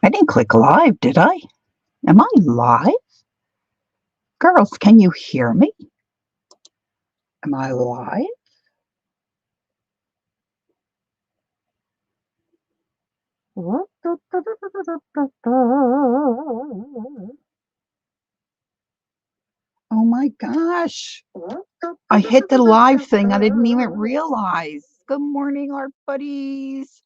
I didn't click live, did I? Am I live? Girls, can you hear me? Am I live? Oh my gosh. I hit the live thing. I didn't even realize. Good morning, art buddies.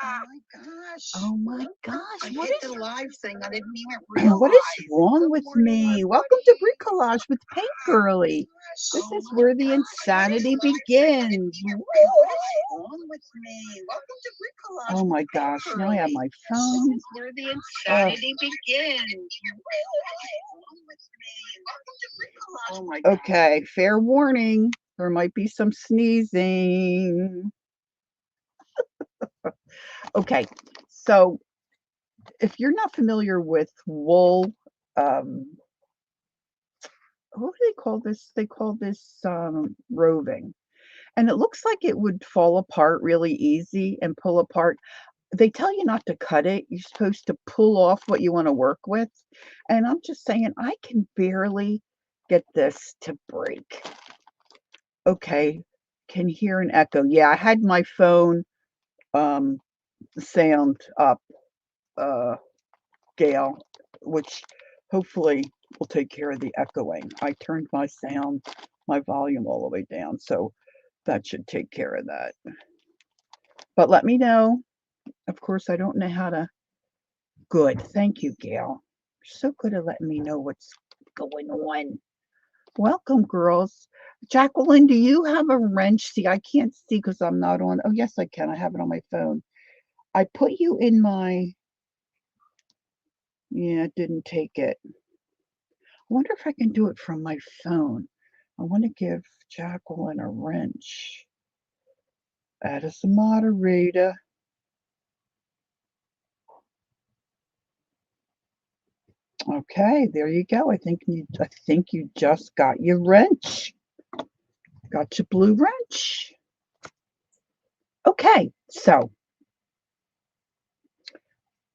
Oh my gosh. Oh my gosh. I hit the live thing. I didn't even What realize. is wrong with me? Welcome to Bricolage with Paint Girly. This is where the insanity begins. What is wrong with me? Welcome to Bricolage. Oh my gosh. Now I have my phone. This is where the insanity begins. Oh my God. Okay, fair warning. There might be some sneezing. Okay, so if you're not familiar with wool, what do they call this? They call this roving. And it looks like it would fall apart really easy and pull apart. They tell you not to cut it. You're supposed to pull off what you want to work with. And I'm just saying, I can barely get this to break. Okay, can hear an echo. Yeah, I had my phone sound up, uh, Gail, which hopefully will take care of the echoing. I turned my volume all the way down, so that should take care of that. But let me know. Of course, I don't know how to. Good. Thank you, Gail. You're so good at letting me know what's going on. Welcome, girls. Jacqueline, do you have a wrench? See, I can't see because I'm not on. Oh, yes, I can. I have it on my phone. I put you in my. Yeah, it didn't take it. I wonder if I can do it from my phone. I want to give Jacqueline a wrench. Add as a moderator. Okay, there you go. I think you just got your wrench. Got your blue wrench. Okay, so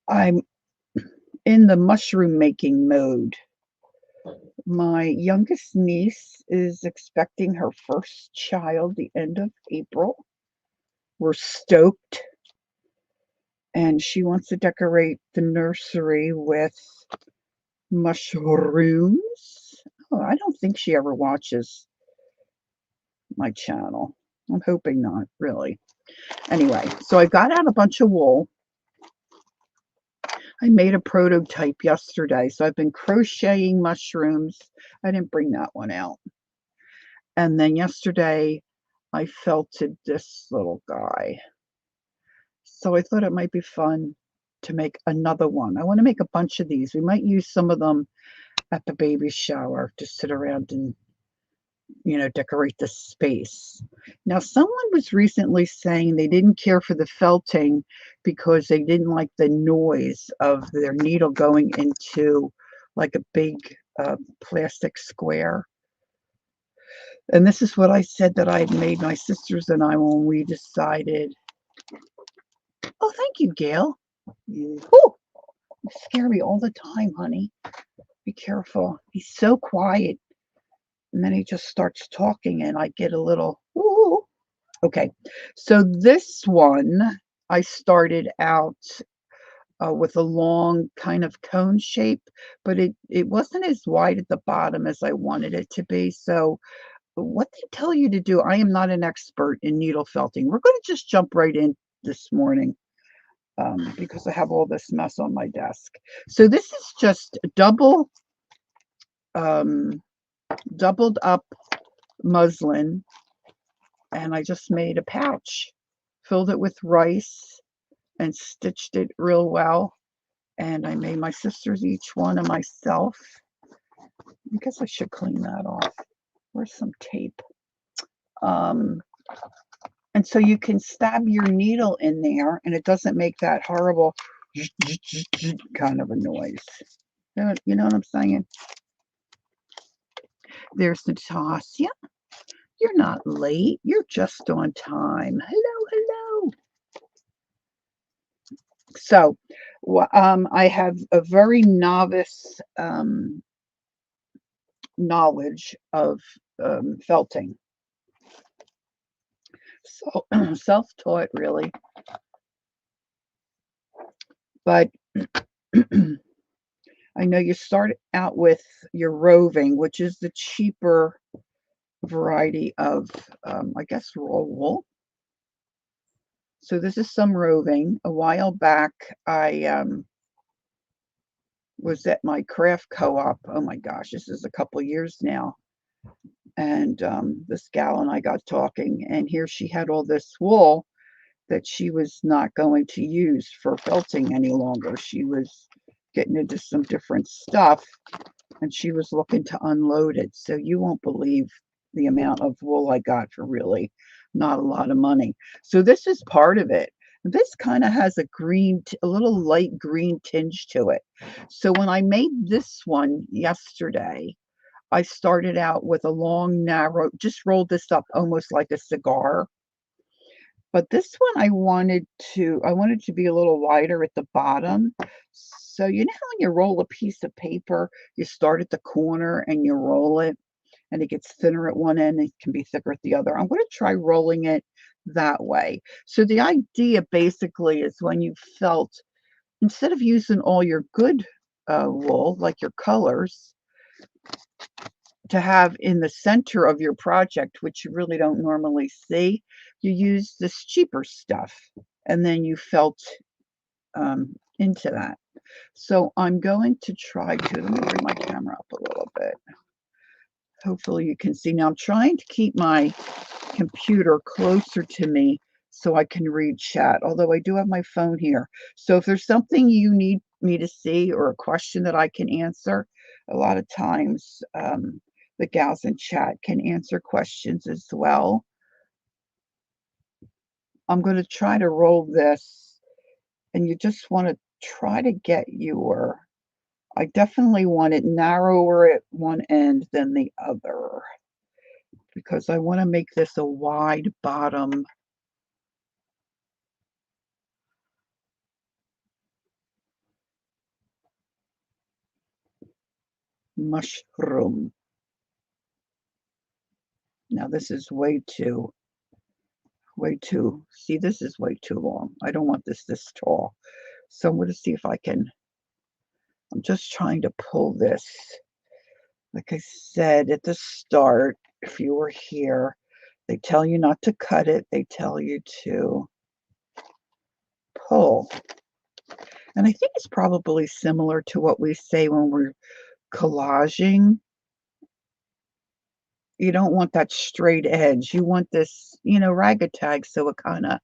I'm in the mushroom making mode. My youngest niece is expecting her first child the end of April. We're stoked, and she wants to decorate the nursery with mushrooms. Oh, I don't think she ever watches my channel. I'm hoping not, really. Anyway, so I got out a bunch of wool. I made a prototype yesterday, so I've been crocheting mushrooms. I didn't bring that one out. And then yesterday, I felted this little guy. So I thought it might be fun to make another one. I want to make a bunch of these. We might use some of them at the baby shower to sit around and decorate the space. Now, someone was recently saying they didn't care for the felting because they didn't like the noise of their needle going into like a big plastic square. And this is what I said that I had made my sisters and I when we decided. Oh, thank you, Gail. Oh, you scare me all the time, honey. Be careful. He's so quiet. And then he just starts talking, and I get a little, ooh. Okay, so this one I started out with a long kind of cone shape, but it wasn't as wide at the bottom as I wanted it to be. So what they tell you to do, I am not an expert in needle felting. We're going to just jump right in this morning because I have all this mess on my desk. So this is just um, doubled up muslin, and I just made a pouch, filled it with rice, and stitched it real well. And I made my sisters each one and myself. I guess I should clean that off. Where's some tape? Um, and so you can stab your needle in there and it doesn't make that horrible kind of a noise. You know what I'm saying? There's Natasha. You're not late. You're just on time. Hello, hello. So I have a very novice knowledge of felting. So self-taught really, but I know you start out with your roving, which is the cheaper variety of, I guess, raw wool. So this is some roving. A while back, I was at my craft co-op. Oh my gosh, this is a couple years now. And this gal and I got talking, and here she had all this wool that she was not going to use for felting any longer. She was getting into some different stuff, and she was looking to unload it. So you won't believe the amount of wool I got for really not a lot of money. So this is part of it. This kind of has a green, a little light green tinge to it. So when I made this one yesterday, I started out with a long, narrow, just rolled this up almost like a cigar. But this one I wanted to be a little wider at the bottom. So you know how when you roll a piece of paper, you start at the corner and you roll it and it gets thinner at one end, and it can be thicker at the other. I'm going to try rolling it that way. So the idea basically is when you felt, instead of using all your good wool, like your colors, to have in the center of your project, which you really don't normally see, you use this cheaper stuff, and then you felt into that. So I'm going to try to, let me bring my camera up a little bit. Hopefully you can see. Now I'm trying to keep my computer closer to me so I can read chat, although I do have my phone here. So if there's something you need me to see or a question that I can answer, a lot of times the gals in chat can answer questions as well. I'm going to try to roll this, and you just want to try to get your, I definitely want it narrower at one end than the other, because I want to make this a wide bottom. Mushroom. Now this is see, this is way too long. I don't want this tall. So I'm going to see if I can, I'm just trying to pull this. Like I said at the start, if you were here, they tell you not to cut it. They tell you to pull. And I think it's probably similar to what we say when we're collaging. You don't want that straight edge. You want this, ragtag, so it kind of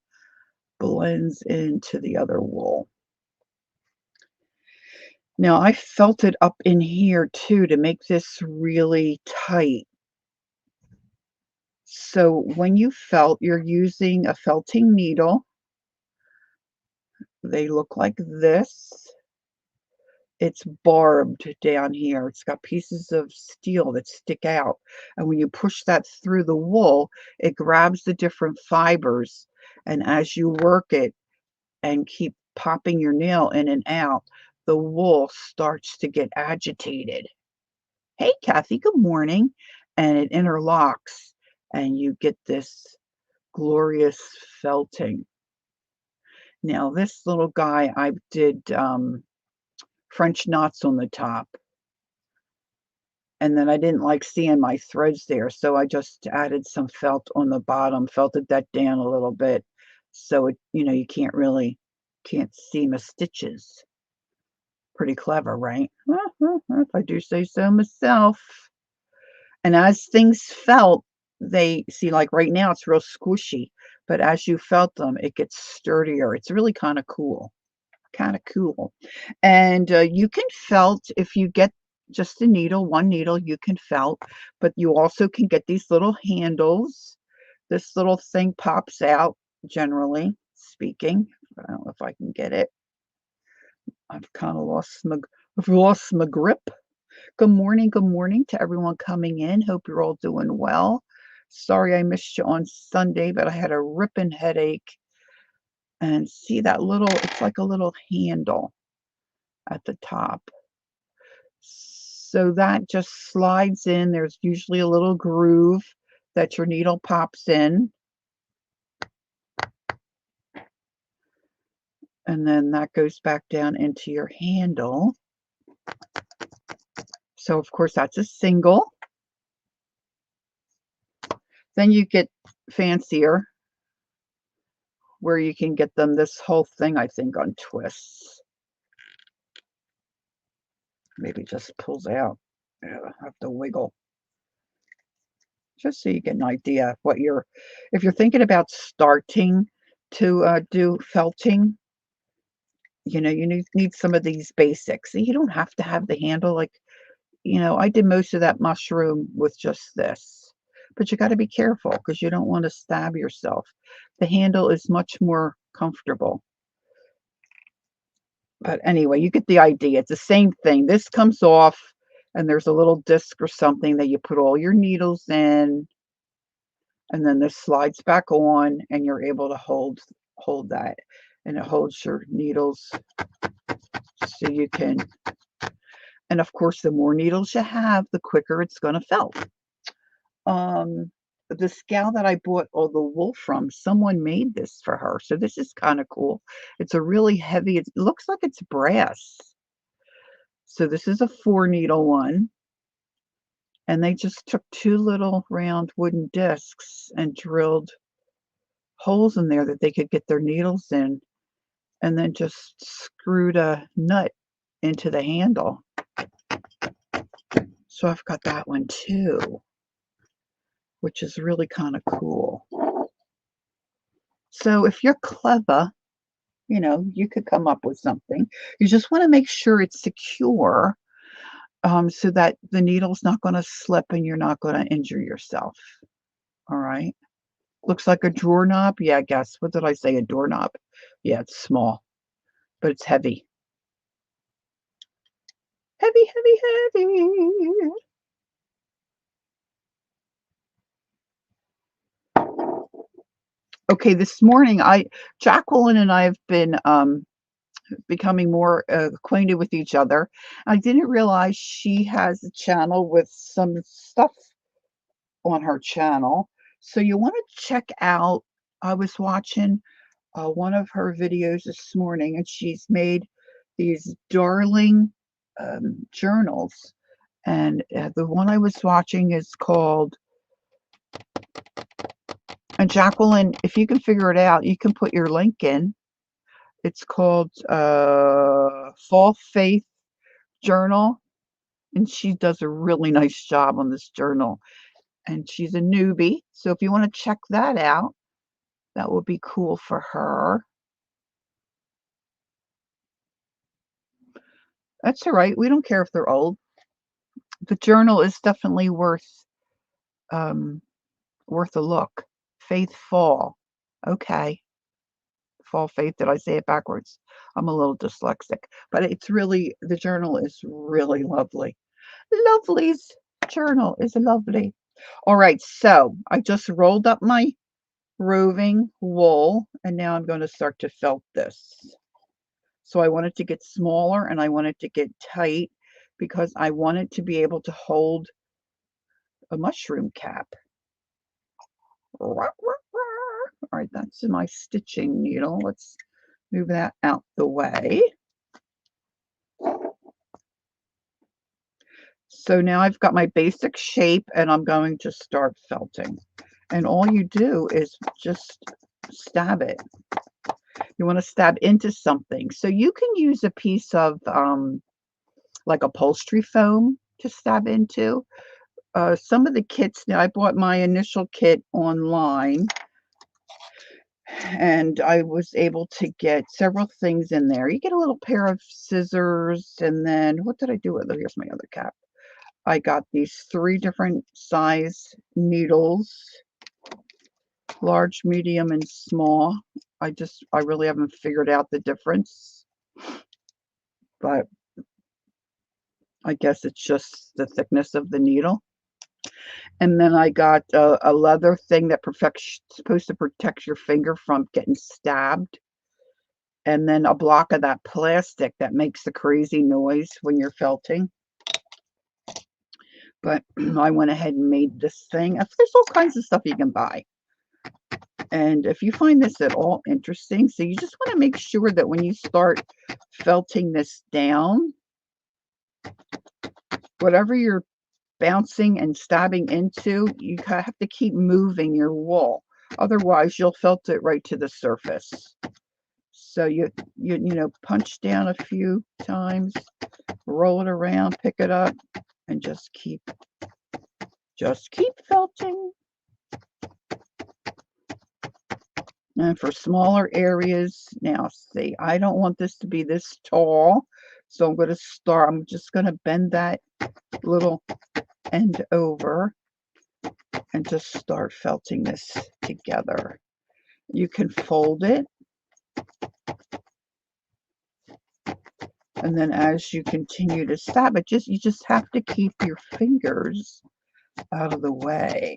blends into the other wool. Now I felt it up in here too to make this really tight. So when you felt, you're using a felting needle. They look like this. It's barbed down here. It's got pieces of steel that stick out. And when you push that through the wool, it grabs the different fibers. And as you work it and keep popping your nail in and out, the wool starts to get agitated. Hey, Kathy, good morning. And it interlocks, and you get this glorious felting. Now, this little guy, I did French knots on the top. And then I didn't like seeing my threads there, so I just added some felt on the bottom, felted that down a little bit. So it, you can't see my stitches. Pretty clever, right? If I do say so myself. And as things felt, they see, like right now it's real squishy, but as you felt them, it gets sturdier. It's really kind of cool. And you can felt, if you get just a needle, one needle, you can felt, but you also can get these little handles. This little thing pops out, generally speaking. I don't know if I can get it. I've kind of lost my grip. Good morning to everyone coming in. Hope you're all doing well. Sorry I missed you on Sunday, but I had a ripping headache. And see that little, it's like a little handle. at the top. So that just slides in. There's usually a little groove that your needle pops in. And then that goes back down into your handle. So of course that's a single. Then you get fancier where you can get them this whole thing, I think, on twists. Maybe just pulls out. Yeah, I have to wiggle. Just so you get an idea of what if you're thinking about starting to do felting, you need some of these basics. You don't have to have the handle like, I did most of that mushroom with just this, but you got to be careful because you don't want to stab yourself. The handle is much more comfortable. But anyway, you get the idea. It's the same thing. This comes off and there's a little disc or something that you put all your needles in, and then this slides back on and you're able to hold that, and it holds your needles so you can, and of course the more needles you have, the quicker it's going to felt. This gal that I bought all the wool from, someone made this for her, so this is kind of cool. It's a really heavy, it looks like it's brass. So this is a 4-needle one, and they just took 2 little round wooden discs and drilled holes in there that they could get their needles in, and then just screwed a nut into the handle. So I've got that one too, which is really kind of cool. So if you're clever, you could come up with something. You just want to make sure it's secure, so that the needle's not going to slip and you're not going to injure yourself. All right. Looks like a drawer knob. Yeah, I guess. What did I say? A doorknob. Yeah, it's small, but it's heavy. Heavy, heavy, heavy. Okay, this morning, Jacqueline and I have been becoming more acquainted with each other. I didn't realize she has a channel with some stuff on her channel. So you want to check out, I was watching one of her videos this morning, and she's made these darling journals. And the one I was watching is called, and Jacqueline, if you can figure it out, you can put your link in. It's called Fall Faith Journal, and she does a really nice job on this journal. And she's a newbie, so if you want to check that out, that would be cool for her. That's all right. We don't care if they're old. The journal is definitely worth a look. Faith Fall. Okay. Fall Faith. Did I say it backwards? I'm a little dyslexic, but the journal is really lovely. Lovely's journal is lovely. All right, so I just rolled up my roving wool, and now I'm going to start to felt this. So I want it to get smaller and I want it to get tight because I want it to be able to hold a mushroom cap. All right, that's my stitching needle. Let's move that out the way. So now I've got my basic shape and I'm going to start felting. And all you do is just stab it. You want to stab into something. So you can use a piece of like upholstery foam to stab into. Some of the kits, now I bought my initial kit online, and I was able to get several things in there. You get a little pair of scissors, and then what did I do with it? Here's my other cap. I got these 3 different size needles, large, medium, and small. I really haven't figured out the difference, but I guess it's just the thickness of the needle. And then I got a leather thing that supposed to protect your finger from getting stabbed. and then a block of that plastic that makes the crazy noise when you're felting. But I went ahead and made this thing. There's all kinds of stuff you can buy. And if you find this at all interesting, so you just want to make sure that when you start felting this down, whatever you're bouncing and stabbing into, you have to keep moving your wool. Otherwise, you'll felt it right to the surface. So you punch down a few times, roll it around, pick it up, and just keep felting. And for smaller areas, now see, I don't want this to be this tall, so I'm just going to bend that little end over and just start felting this together. You can fold it, and then as you continue to stab it, you just have to keep your fingers out of the way.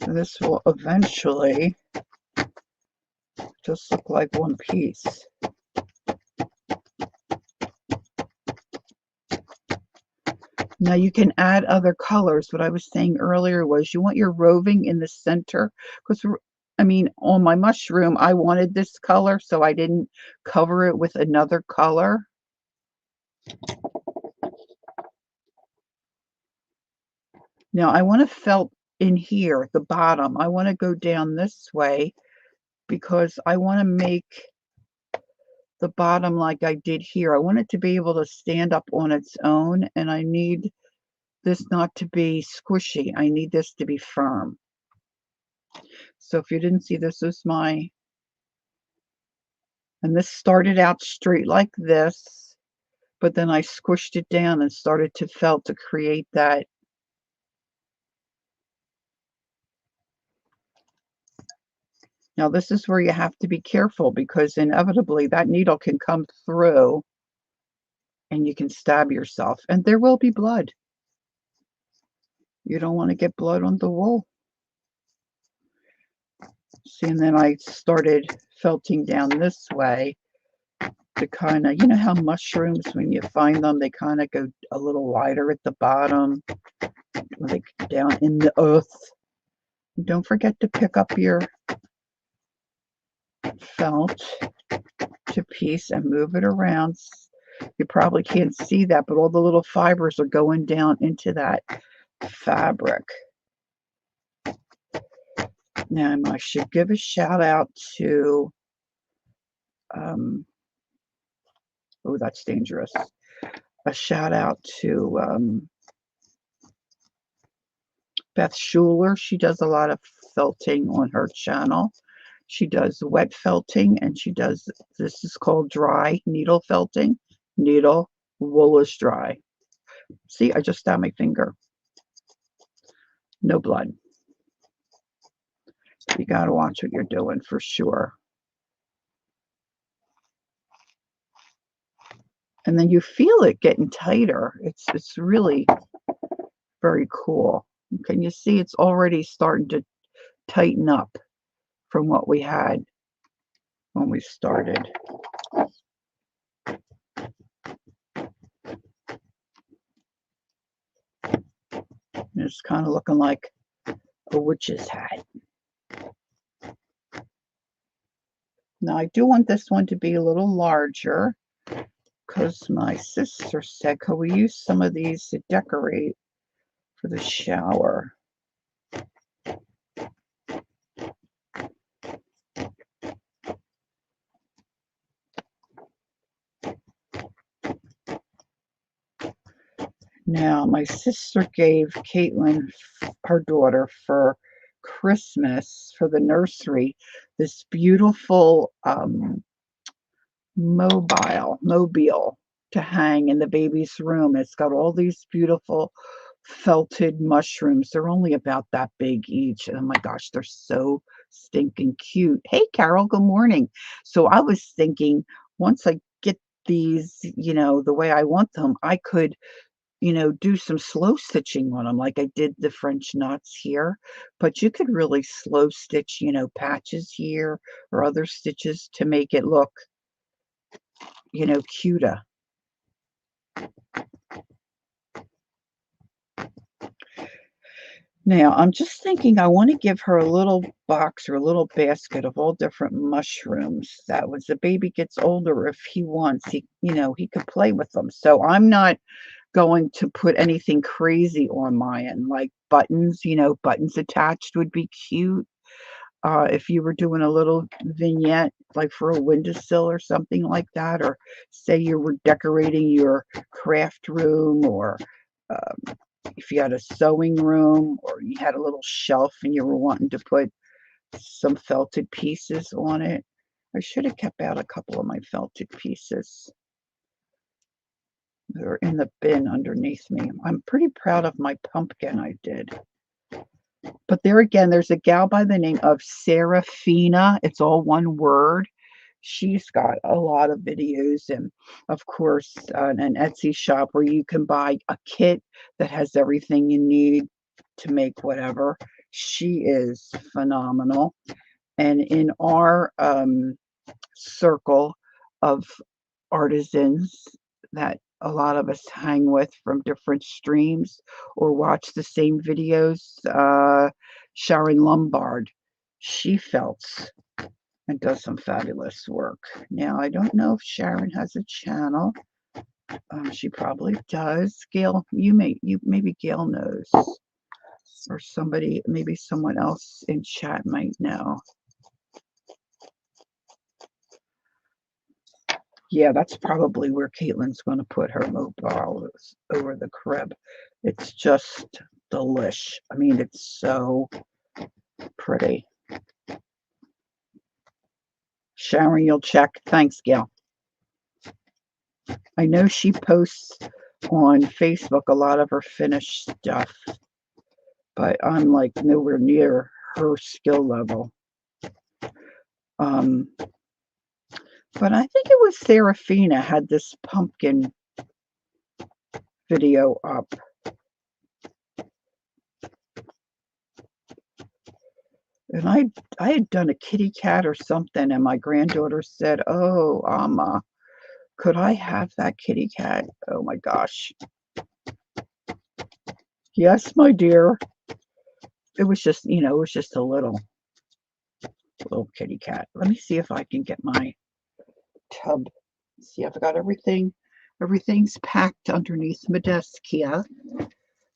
And this will eventually just look like one piece. Now you can add other colors. What I was saying earlier was you want your roving in the center, because I mean, on my mushroom, I wanted this color, so I didn't cover it with another color. Now I want to felt in here at the bottom. I want to go down this way because I want to make the bottom like I did here. I want it to be able to stand up on its own, and I need this not to be squishy. I need this to be firm. So if you didn't see, this is and this started out straight like this, but then I squished it down and started to felt to create that. Now this is where you have to be careful, because inevitably that needle can come through and you can stab yourself, and there will be blood. You don't want to get blood on the wool. See, and then I started felting down this way to kind of, you know how mushrooms, when you find them, they kind of go a little wider at the bottom, when they go down in the earth. Don't forget to pick up your felt to piece and move it around. You probably can't see that, but all the little fibers are going down into that fabric. Now I should give a shout out to oh, that's dangerous. A shout out to Beth Schuler. She does a lot of felting on her channel. She does wet felting, and she does, this is called dry needle felting. Needle, wool is dry. See, I just stabbed my finger. No blood. You got to watch what you're doing for sure. And then you feel it getting tighter. It's really very cool. Can you see it's already starting to tighten up from what we had when we started? It's kind of looking like a witch's hat. Now I do want this one to be a little larger, because my sister said, could we use some of these to decorate for the shower? Now, my sister gave Caitlin, her daughter, for Christmas, for the nursery, this beautiful mobile to hang in the baby's room. It's got all these beautiful felted mushrooms. They're only about that big each. Oh my gosh, they're so stinking cute. Hey, Carol, good morning. So I was thinking, once I get these, the way I want them, I could you know, do some slow stitching on them like I did the French knots here, but you could really slow stitch, you know, patches here or other stitches to make it look, you know, cuter. Now, I'm just thinking I want to give her a little box or a little basket of all different mushrooms. That when the baby gets older, if he wants, you know, he could play with them. So I'm not going to put anything crazy on my end, like buttons, you know, buttons attached would be cute. If you were doing a little vignette, like for a windowsill or something like that, or say you were decorating your craft room, or if you had a sewing room, or you had a little shelf and you were wanting to put some felted pieces on it. I should have kept out a couple of my felted pieces. They're in the bin underneath me. I'm pretty proud of my pumpkin I did. But there again, there's a gal by the name of Serafina. It's all one word. She's got a lot of videos, and of course, an Etsy shop where you can buy a kit that has everything you need to make whatever. She is phenomenal. And in our circle of artisans that a lot of us hang with from different streams or watch the same videos, Sharon Lombard, she felts and does some fabulous work. Now, I don't know if Sharon has a channel. She probably does. Gail, maybe Gail knows, or somebody, maybe someone else in chat might know. Yeah, that's probably where Caitlin's going to put her mobile, over the crib. It's just delish. I mean, it's so pretty. Sharon, you'll check. Thanks, Gail. I know she posts on Facebook a lot of her finished stuff, but I'm like nowhere near her skill level. But I think it was Serafina had this pumpkin video up. And I had done a kitty cat or something, and my granddaughter said, "Oh, Amma, could I have that kitty cat?" Oh my gosh. Yes, my dear. It was just, you know, it was just a little kitty cat. Let me see if I can get my tub. See, I've got everything. Everything's packed underneath my desk here.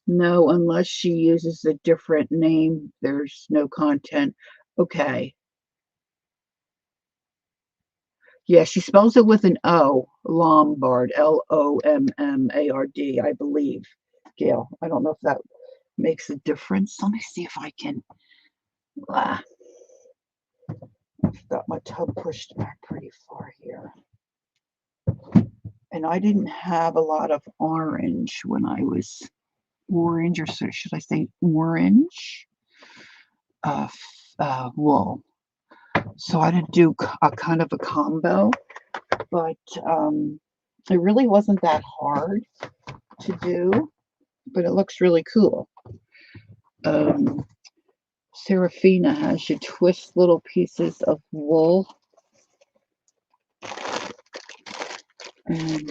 No, unless she uses a different name, there's no content. Okay. Yeah, she spells it with an O, Lombard, Lommard, I believe. Gail, I don't know if that makes a difference. Let me see if I can. I've got my tub pushed back pretty far here. And I didn't have a lot of orange when I was orange, or should I say orange wool. So I didn't do a kind of a combo, but it really wasn't that hard to do, but it looks really cool. Serafina has you twist little pieces of wool, and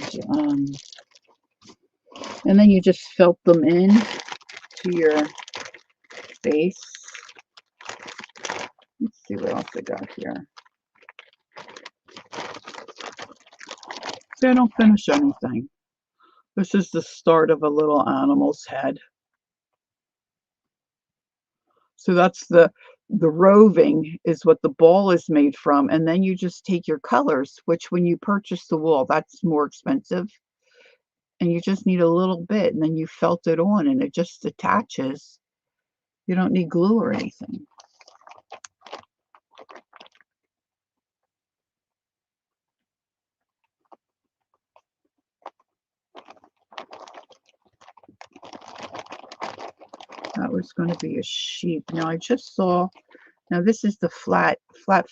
then you just felt them in to your base. Let's see what else I got here. See, I don't finish anything. This is the start of a little animal's head. So that's the roving is what the ball is made from, and then you just take your colors, which when you purchase the wool, that's more expensive, and you just need a little bit, and then you felt it on, and it just attaches. You don't need glue or anything. That was going to be a sheep. Now I just saw, now this is the flat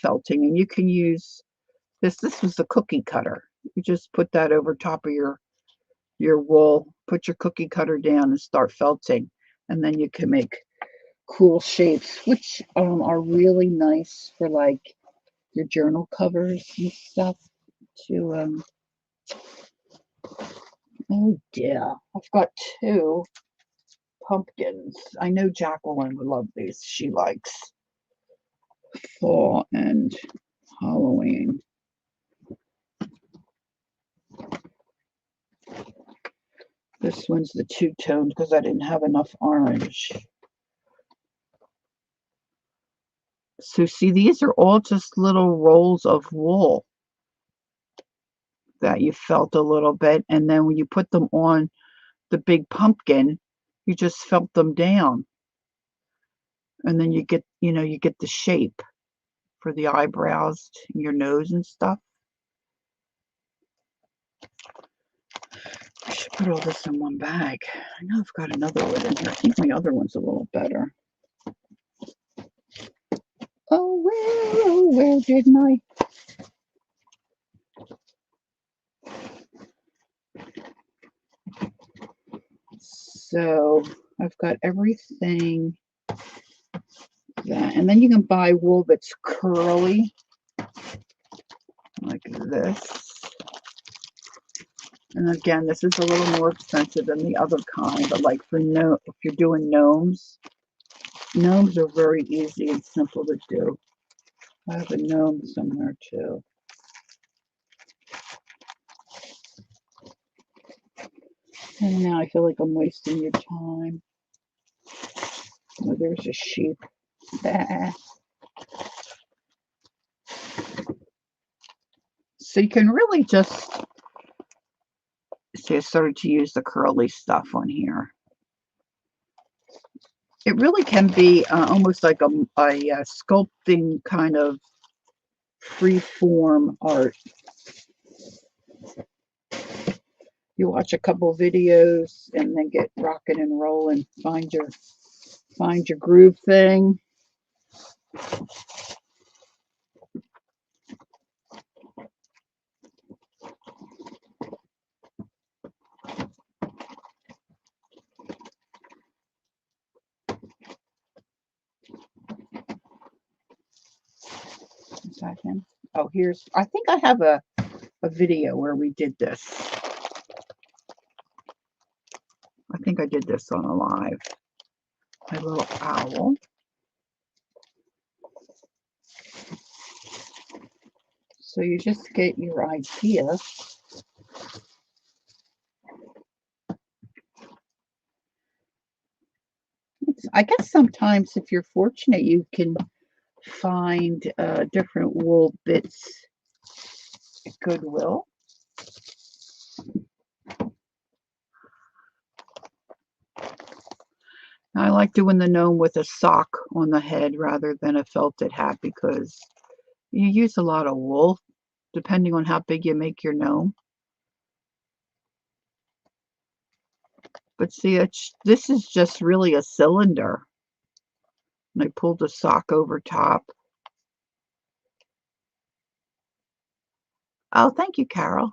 felting, and you can use this. This was the cookie cutter. You just put that over top of your your wool, put your cookie cutter down and start felting. And then you can make cool shapes, which are really nice for like your journal covers and stuff to oh dear, I've got 2 pumpkins. I know Jacqueline would love these. She likes fall and Halloween. This one's the two-toned because I didn't have enough orange. So see, these are all just little rolls of wool that you felt a little bit, and then when you put them on the big pumpkin, you just felt them down. And then you get, you get the shape for the eyebrows, your nose and stuff. I should put all this in one bag. I know I've got another one in here. I think my other one's a little better. Oh, where did my... So I've got everything that, and then you can buy wool that's curly, like this. And again, this is a little more expensive than the other kind, but like for if you're doing gnomes are very easy and simple to do. I have a gnome somewhere too. And now I feel like I'm wasting your time. Oh, there's a sheep. So you can really just see, I started to use the curly stuff on here. It really can be almost like a sculpting kind of free form art. You watch a couple videos and then get rocking and rolling. Find your groove thing. Is that him? Oh, I think I have a video where we did this. I think I did this on a live. My little owl. So you just get your idea. I guess sometimes if you're fortunate, you can find different wool bits at Goodwill. I like doing the gnome with a sock on the head rather than a felted hat because you use a lot of wool depending on how big you make your gnome. But see, this is just really a cylinder. And I pulled the sock over top. Oh, thank you, Carol.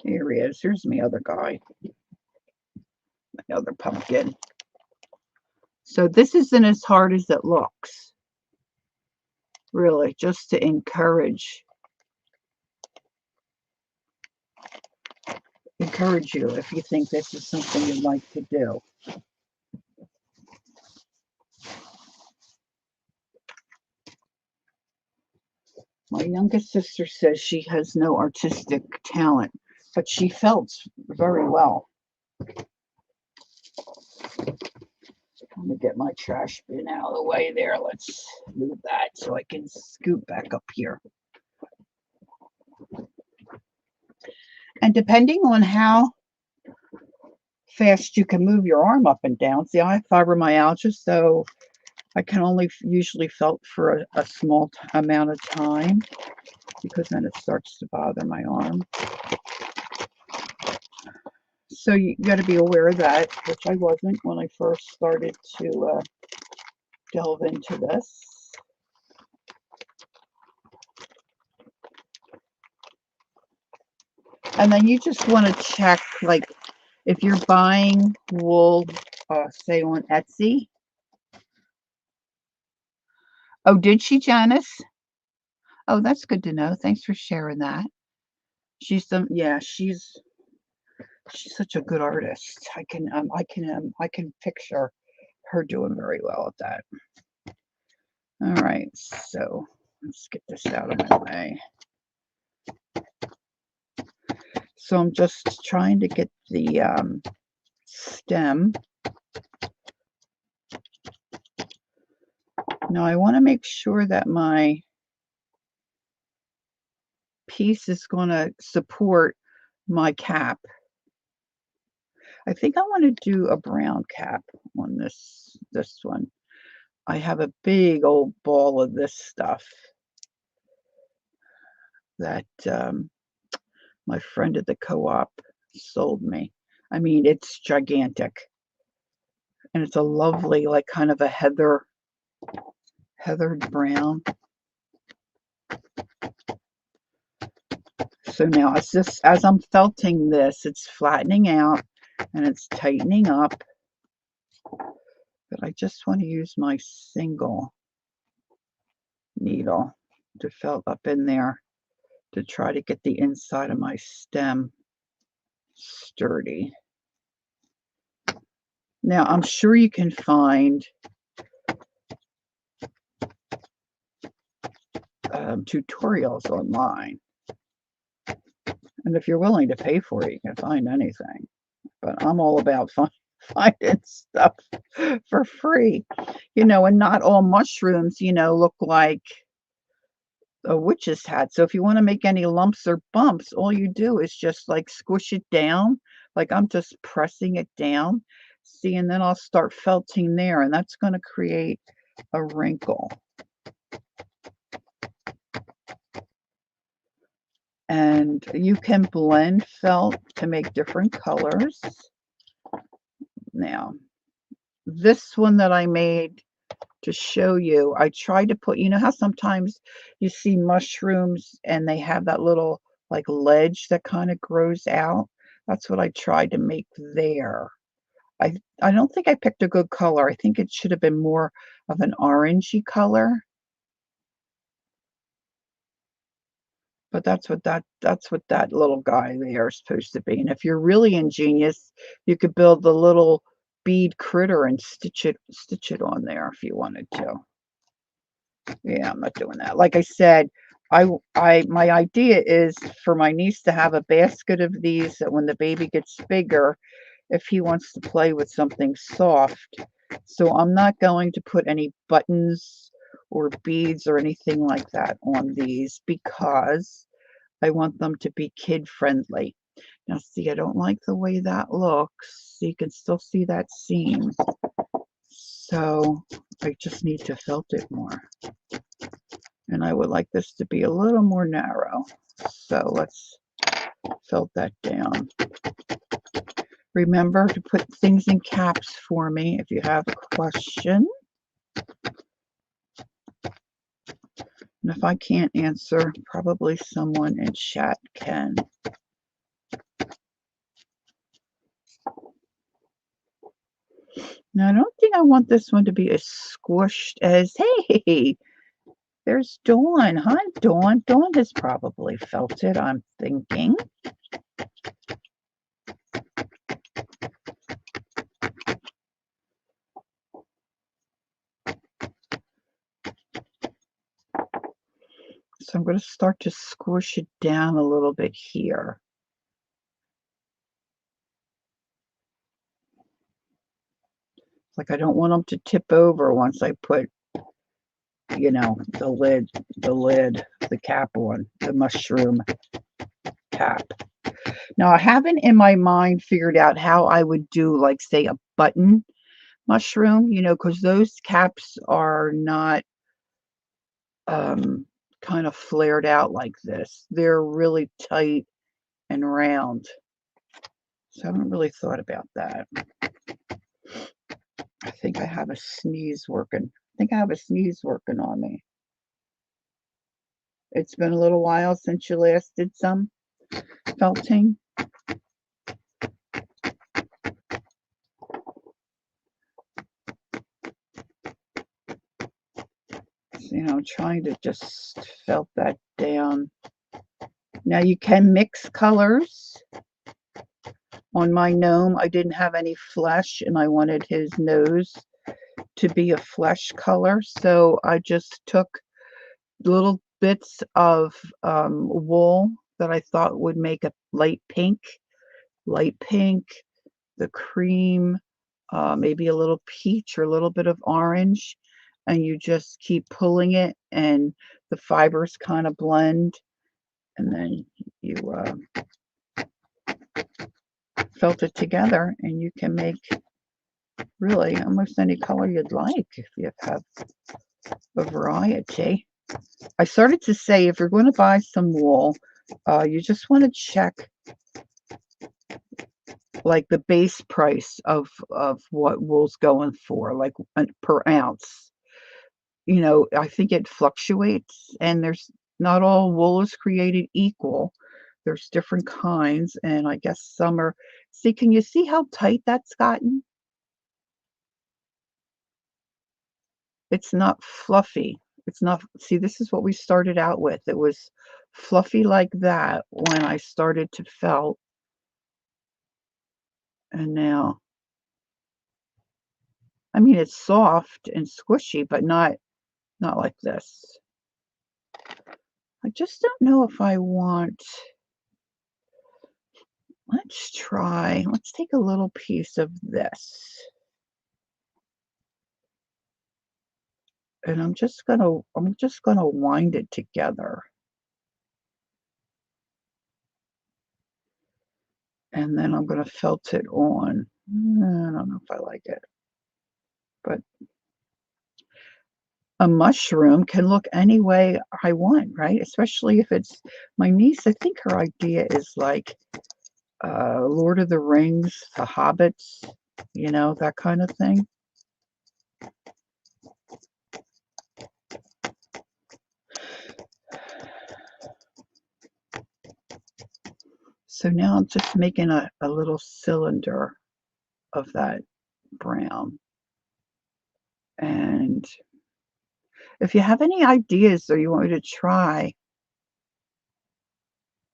Here he is. Here's my other guy. My other pumpkin. So this isn't as hard as it looks. Really, just to encourage you if you think this is something you'd like to do. My youngest sister says she has no artistic talent, but she felts very well. I'm going to get my trash bin out of the way there. Let's move that so I can scoot back up here. And depending on how fast you can move your arm up and down, see, I have fibromyalgia, so I can only usually felt for a small amount of time because then it starts to bother my arm. So you got to be aware of that, which I wasn't when I first started to delve into this. And then you just want to check, like, if you're buying wool, say on Etsy. Oh, did she, Janice? Oh, that's good to know. Thanks for sharing that. She's such a good artist. I can picture her doing very well at that. All right, so let's get this out of my way. So I'm just trying to get the stem. Now I want to make sure that my piece is going to support my cap. I think I want to do a brown cap on this one. I have a big old ball of this stuff that my friend at the co-op sold me. I mean, it's gigantic. And it's a lovely, like, kind of a heathered brown. So now it's just, as I'm felting this, it's flattening out and it's tightening up. But I just want to use my single needle to felt up in there to try to get the inside of my stem sturdy. Now, I'm sure you can find tutorials online. And if you're willing to pay for it, you can find anything. But I'm all about finding stuff for free. You know, and not all mushrooms, you know, look like a witch's hat. So if you want to make any lumps or bumps, all you do is just like squish it down. Like I'm just pressing it down. See, and then I'll start felting there, and that's going to create a wrinkle. And you can blend felt to make different colors. Now, this one that I made to show you, I tried to put, you know how sometimes you see mushrooms and they have that little like ledge that kind of grows out? That's what I tried to make there. I don't think I picked a good color. I think it should have been more of an orangey color. But that's what that little guy there is supposed to be. And if you're really ingenious, you could build the little bead critter and stitch it on there if you wanted to. Yeah, I'm not doing that. Like I said, my idea is for my niece to have a basket of these, that when the baby gets bigger, if he wants to play with something soft. So I'm not going to put any buttons or beads or anything like that on these because I want them to be kid friendly. Now see, I don't like the way that looks. So you can still see that seam. So I just need to felt it more. And I would like this to be a little more narrow. So let's felt that down. Remember to put things in caps for me if you have a question. And if I can't answer, probably someone in chat can. Now, I don't think I want this one to be as squished as, hey, there's Dawn. Hi, Dawn. Dawn has probably felt it, I'm thinking. So I'm going to start to squish it down a little bit here. Like I don't want them to tip over once I put, you know, the cap on, the mushroom cap. Now I haven't in my mind figured out how I would do, like, say, a button mushroom, you know, because those caps are not kind of flared out like this. They're really tight and round. So I haven't really thought about that. I think I have a sneeze working. I think I have a sneeze working on me. It's been a little while since you last did some felting. You know, trying to just felt that down. Now you can mix colors. On my gnome, I didn't have any flesh and I wanted his nose to be a flesh color. So I just took little bits of wool that I thought would make a light pink, the cream, maybe a little peach or a little bit of orange. And you just keep pulling it and the fibers kind of blend. And then you felt it together and you can make really almost any color you'd like if you have a variety. I started to say if you're going to buy some wool, you just want to check like the base price of what wool's going for, like per ounce. You know, I think it fluctuates, and there's not all wool is created equal. There's different kinds, and I guess some are. See, can you see how tight that's gotten? It's not fluffy. It's not, see, this is what we started out with. It was fluffy like that when I started to felt. And now, I mean, it's soft and squishy, but not like this. I just don't know if I want, let's take a little piece of this. And I'm just gonna wind it together. And then I'm gonna felt it on. I don't know if I like it, but a mushroom can look any way I want, right? Especially if it's my niece. I think her idea is like Lord of the Rings, the Hobbits, you know, that kind of thing. So now I'm just making a little cylinder of that brown. And if you have any ideas or you want me to try,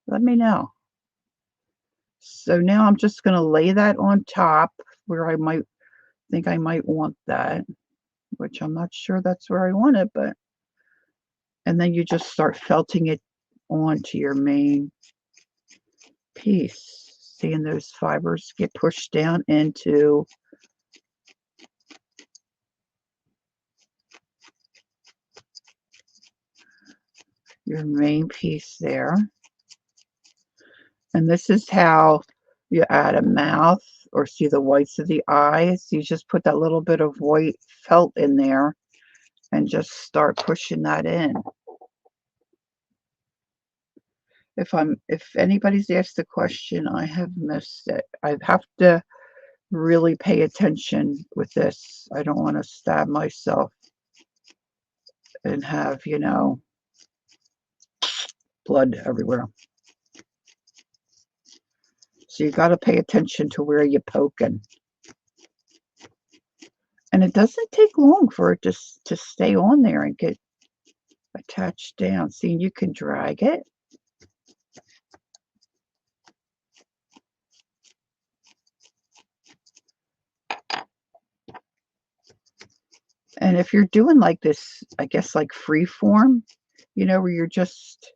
let me know. So now I'm just going to lay that on top where I might think I might want that, which I'm not sure that's where I want it, but, and then you just start felting it onto your main piece. Seeing those fibers get pushed down into your main piece there. And this is how you add a mouth or see the whites of the eyes. You just put that little bit of white felt in there and just start pushing that in. If anybody's asked the question, I have missed it. I have to really pay attention with this. I don't want to stab myself and have, you know, blood everywhere. So you got to pay attention to where you're poking. And it doesn't take long for it to stay on there and get attached down. See, you can drag it. And if you're doing like this, I guess like free form, you know, where you're just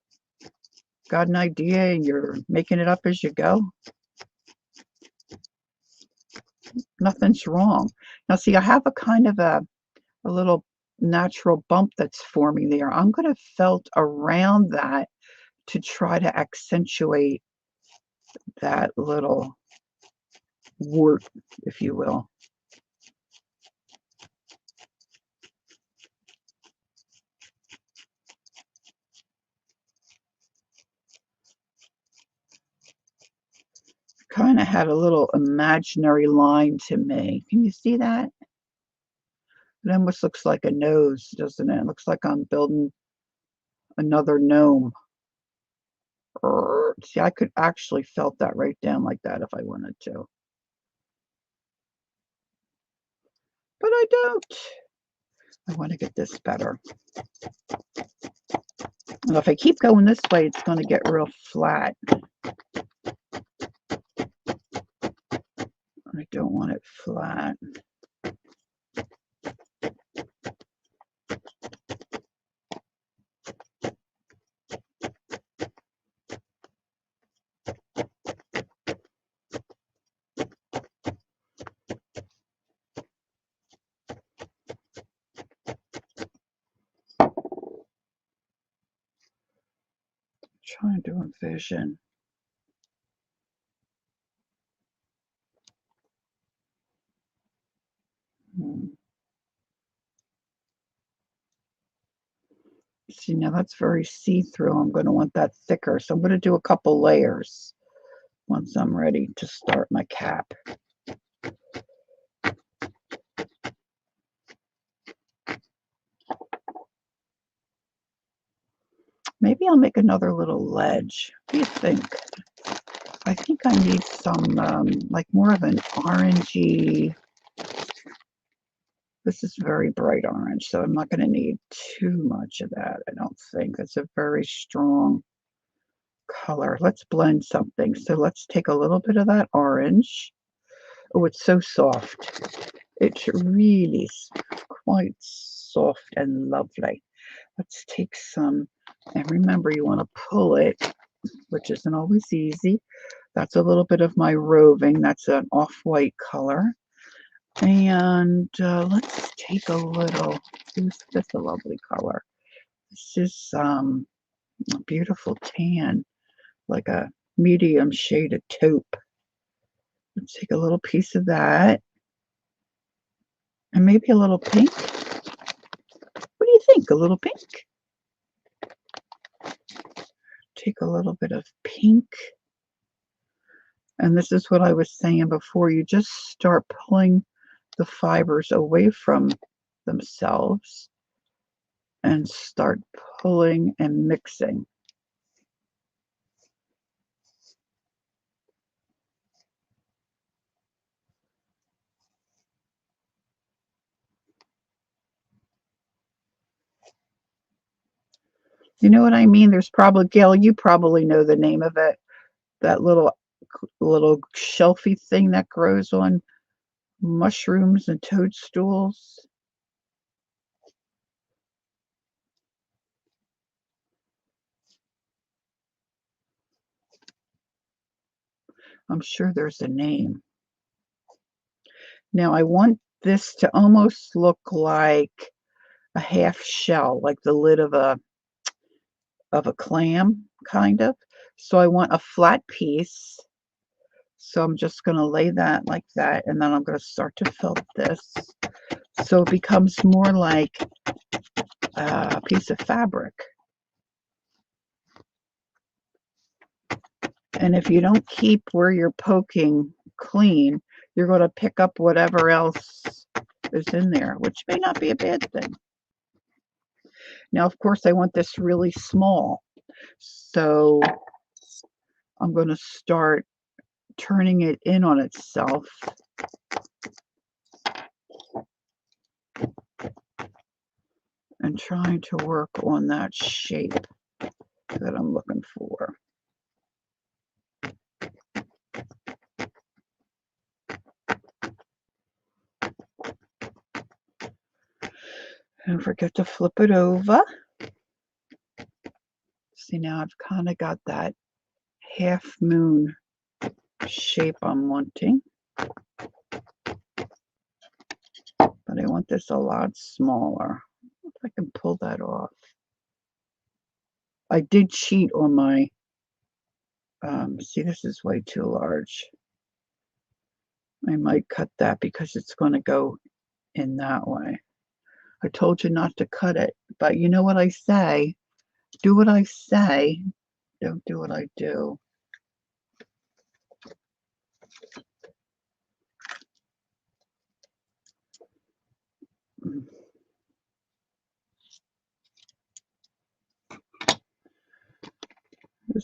got an idea and you're making it up as you go, nothing's wrong. Now, see, I have a kind of a little natural bump that's forming there. I'm going to felt around that to try to accentuate that little wart, if you will. kind of had a little imaginary line to me. Can you see that? It almost looks like a nose, doesn't it? It looks like I'm building another gnome. See, I could actually felt that right down like that if I wanted to. But I don't. I want to get this better. And if I keep going this way, it's going to get real flat. I don't want it flat. Trying to envision. See, now that's very see-through. I'm going to want that thicker. So I'm going to do a couple layers once I'm ready to start my cap. Maybe I'll make another little ledge. What do you think? I think I need some, like more of an orangey. This is very bright orange, so I'm not going to need too much of that, I don't think. It's a very strong color. Let's blend something. So let's take a little bit of that orange. Oh, it's so soft. It's really quite soft and lovely. Let's take some, and remember you want to pull it, which isn't always easy. That's a little bit of my roving. That's an off-white color. And let's take a little, isn't this a lovely color? This is a beautiful tan, like a medium shade of taupe. Let's take a little piece of that. And maybe a little pink. What do you think? A little pink? Take a little bit of pink. And this is what I was saying before. You just start pulling the fibers away from themselves and start pulling and mixing. You know what I mean? There's probably, Gail, you probably know the name of it. That little shelfy thing that grows on mushrooms and toadstools. I'm sure there's a name. Now I want this to almost look like a half shell, like the lid of a clam, kind of. So I want a flat piece. So I'm just going to lay that like that, and then I'm going to start to felt this. So it becomes more like a piece of fabric. And if you don't keep where you're poking clean, you're going to pick up whatever else is in there, which may not be a bad thing. Now, of course, I want this really small. So I'm going to start turning it in on itself. And trying to work on that shape that I'm looking for. Don't forget to flip it over. See, now I've kind of got that half moon shape I'm wanting. But I want this a lot smaller. If I can pull that off. I did cheat on my, see, this is way too large. I might cut that because it's going to go in that way. I told you not to cut it, but you know what I say? Do what I say, don't do what I do.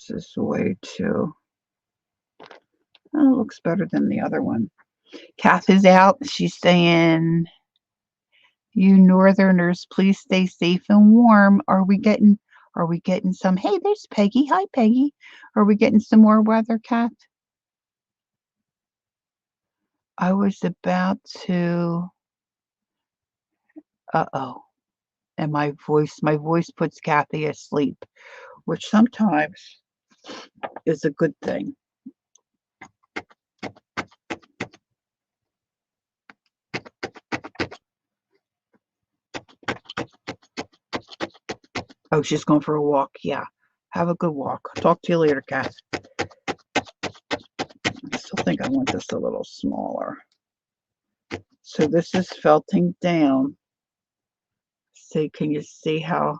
This is way too, oh, it looks better than the other one. Kath is out. She's saying, you northerners, please stay safe and warm. Are we getting some? Hey, there's Peggy. Hi, Peggy. Are we getting some more weather, Kath? I was about to, uh-oh. And my voice puts Kathy asleep, which sometimes is a good thing. Oh, she's going for a walk. Yeah. Have a good walk. Talk to you later, Kath. I still think I want this a little smaller. So this is felting down. See, can you see how?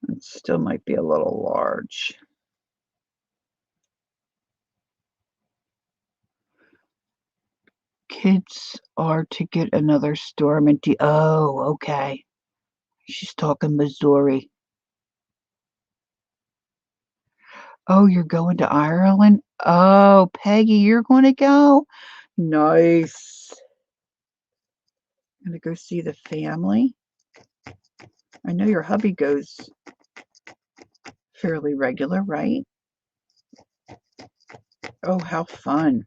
It still might be a little large. Kids are to get another storm into. Oh, okay. She's talking Missouri. Oh, you're going to Ireland? Oh, Peggy, you're going to go? Nice. Gonna go see the family. I know your hubby goes fairly regular, right? Oh, how fun.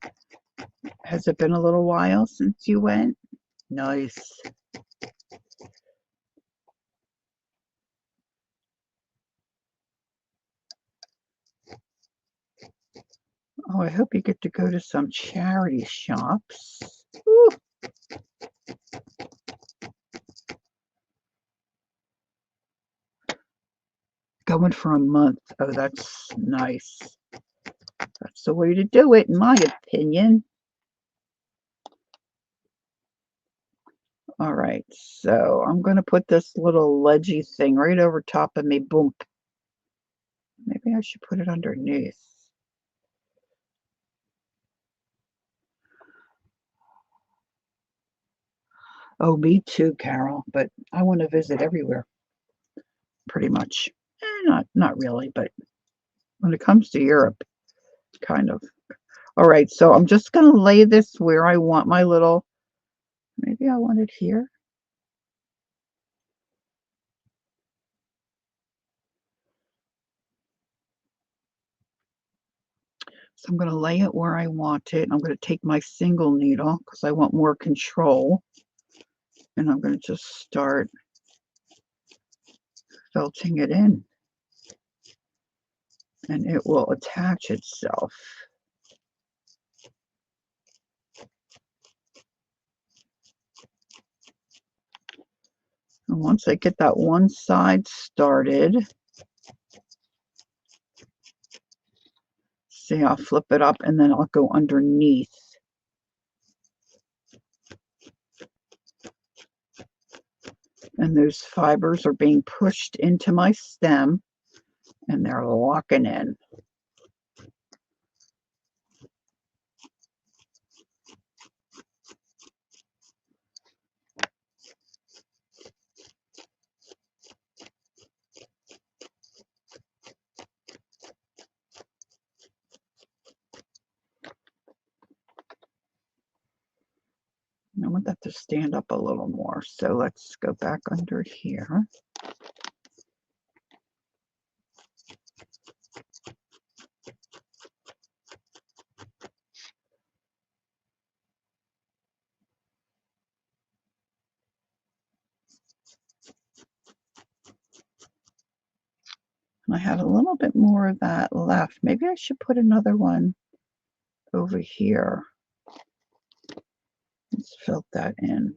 Has it been a little while since you went? Nice. Oh, I hope you get to go to some charity shops. Ooh. Going for a month. Oh, that's nice. That's the way to do it, in my opinion. All right, so I'm going to put this little ledgy thing right over top of me. Boom. Maybe I should put it underneath. Oh, me too, Carol, but I want to visit everywhere, pretty much. Not really, but when it comes to Europe, kind of. All right, so I'm just going to lay this where I want my little, maybe I want it here. So I'm going to lay it where I want it. I'm going to take my single needle because I want more control. And I'm going to just start felting it in. And it will attach itself. And once I get that one side started, see, I'll flip it up and then I'll go underneath. And those fibers are being pushed into my stem and they're locking in. I want that to stand up a little more. So let's go back under here. And I had a little bit more of that left. Maybe I should put another one over here. Let's fill that in.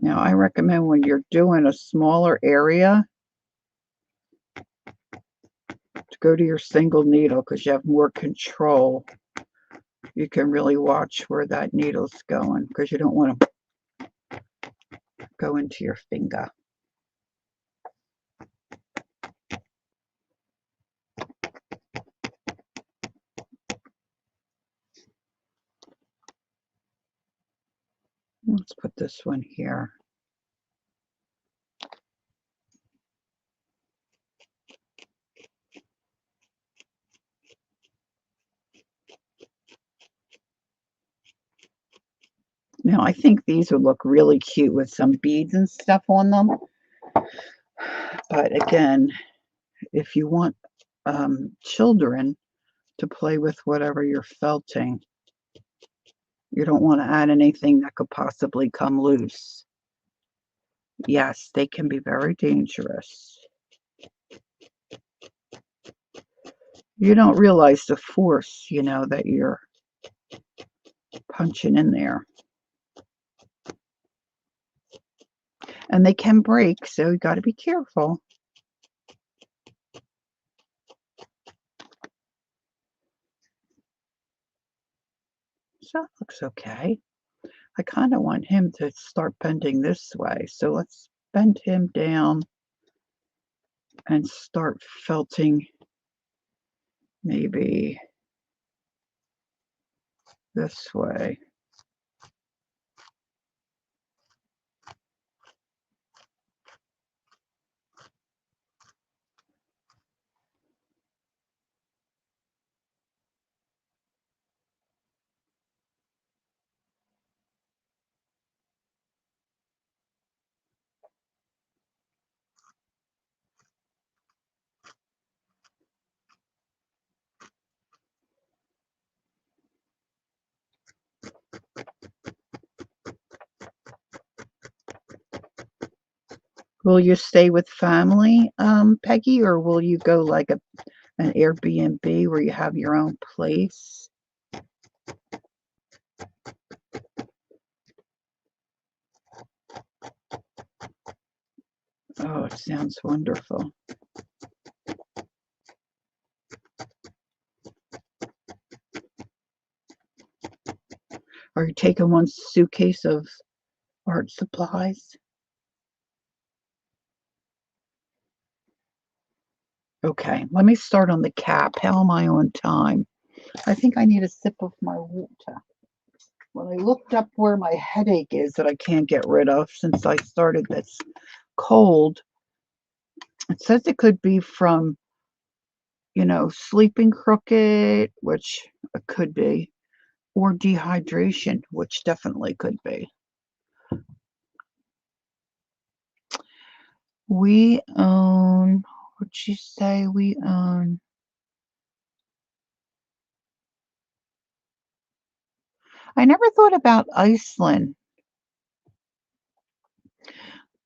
Now, I recommend when you're doing a smaller area to go to your single needle because you have more control. You can really watch where that needle's going because you don't want to go into your finger. Let's put this one here. Now, I think these would look really cute with some beads and stuff on them. But again, if you want children to play with whatever you're felting, you don't want to add anything that could possibly come loose. Yes, they can be very dangerous. You don't realize the force, that you're punching in there. And they can break, so you got to be careful. So that looks okay. I kind of want him to start bending this way. So let's bend him down and start felting maybe this way. Will you stay with family, Peggy, or will you go like an Airbnb where you have your own place? Oh, it sounds wonderful. Are you taking one suitcase of art supplies? Okay, let me start on the cap. How am I on time? I think I need a sip of my water. When I looked up where my headache is that I can't get rid of since I started this cold, it says it could be from, sleeping crooked, which it could be, or dehydration, which definitely could be. We own, what'd she say we own? I never thought about Iceland.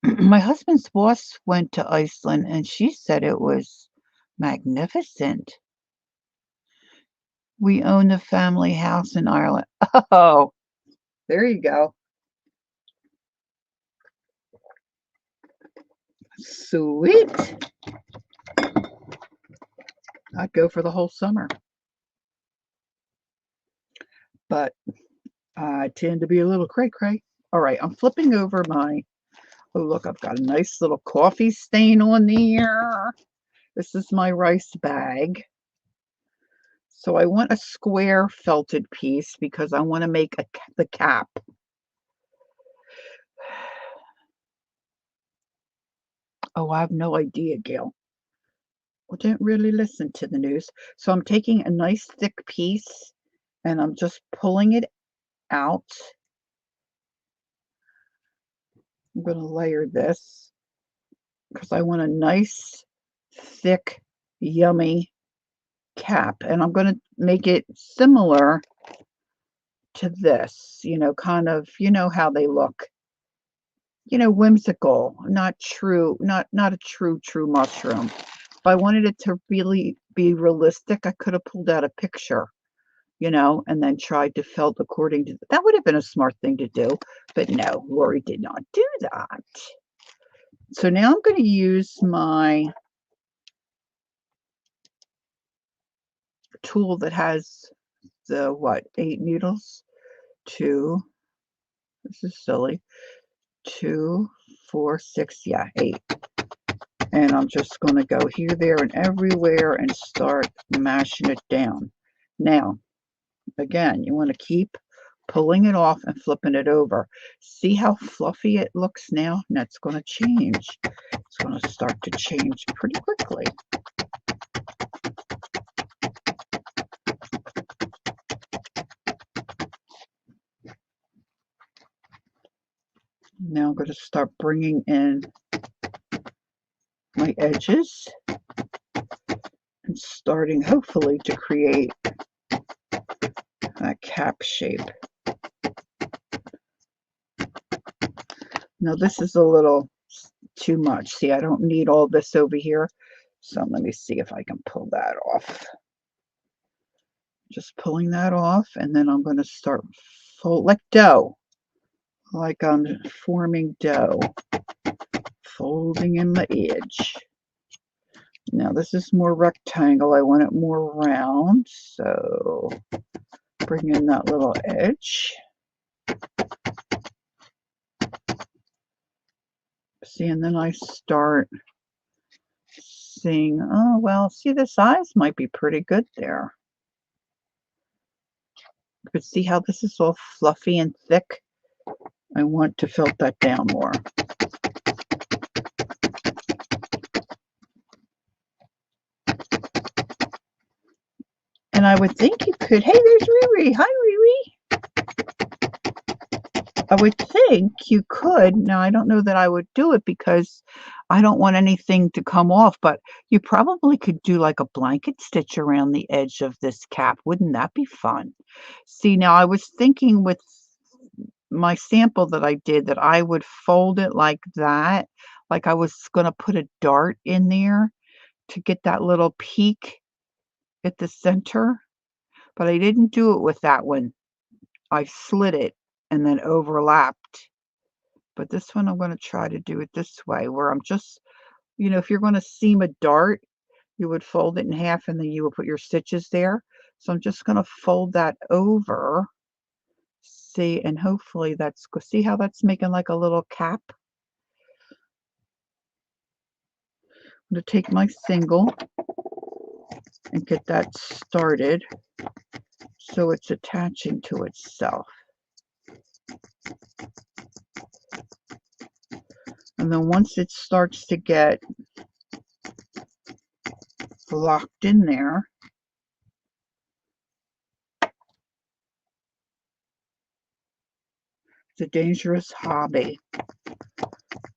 My husband's boss went to Iceland and she said it was magnificent. We own the family house in Ireland. Oh, there you go. Sweet. I'd go for the whole summer. But I tend to be a little cray-cray. All right, I'm flipping over my, oh, look, I've got a nice little coffee stain on there. This is my rice bag. So I want a square felted piece because I want to make the cap. Oh, I have no idea, Gail. Well, don't really listen to the news. So I'm taking a nice thick piece and I'm just pulling it out. I'm going to layer this because I want a nice, thick, yummy cap. And I'm going to make it similar to this, kind of, how they look. Whimsical, not true, not a true mushroom. If I wanted it to really be realistic, I could have pulled out a picture you know, and then tried to felt according to that would have been a smart thing to do, but no, Lori did not do that. So now I'm going to use my tool that has the, what, 8 needles? 2, this is silly, 2, 4, 6, yeah, 8. And I'm just going to go here, there, and everywhere and start mashing it down. Now, again, you want to keep pulling it off and flipping it over. See how fluffy it looks now? And that's going to change. It's going to start to change pretty quickly. Now I'm going to start bringing in my edges and starting hopefully to create a cap shape. Now this is a little too much. See, I don't need all this over here. So let me see if I can pull that off. Just pulling that off, and then I'm going to start fold like dough, like I'm forming dough, folding in the edge. Now this is more rectangle. I want it more round, so bring in that little edge. See, and then I start seeing, oh, well, see, the size might be pretty good there. But see how this is all fluffy and thick? I want to fill that down more. And I would think you could, hey, there's Riri. Hi, Riri. I would think you could. Now, I don't know that I would do it because I don't want anything to come off, but you probably could do like a blanket stitch around the edge of this cap. Wouldn't that be fun? See, now I was thinking with my sample that I did that I would fold it like that, like I was going to put a dart in there to get that little peak at the center, but I didn't do it with that one. I slid it and then overlapped. But this one I'm going to try to do it this way, where I'm just, you know, if you're going to seam a dart, you would fold it in half and then you would put your stitches there. So I'm just going to fold that over. See, and hopefully that's, see how that's making like a little cap? I'm going to take my single and get that started so it's attaching to itself. And then once it starts to get locked in there, it's a dangerous hobby.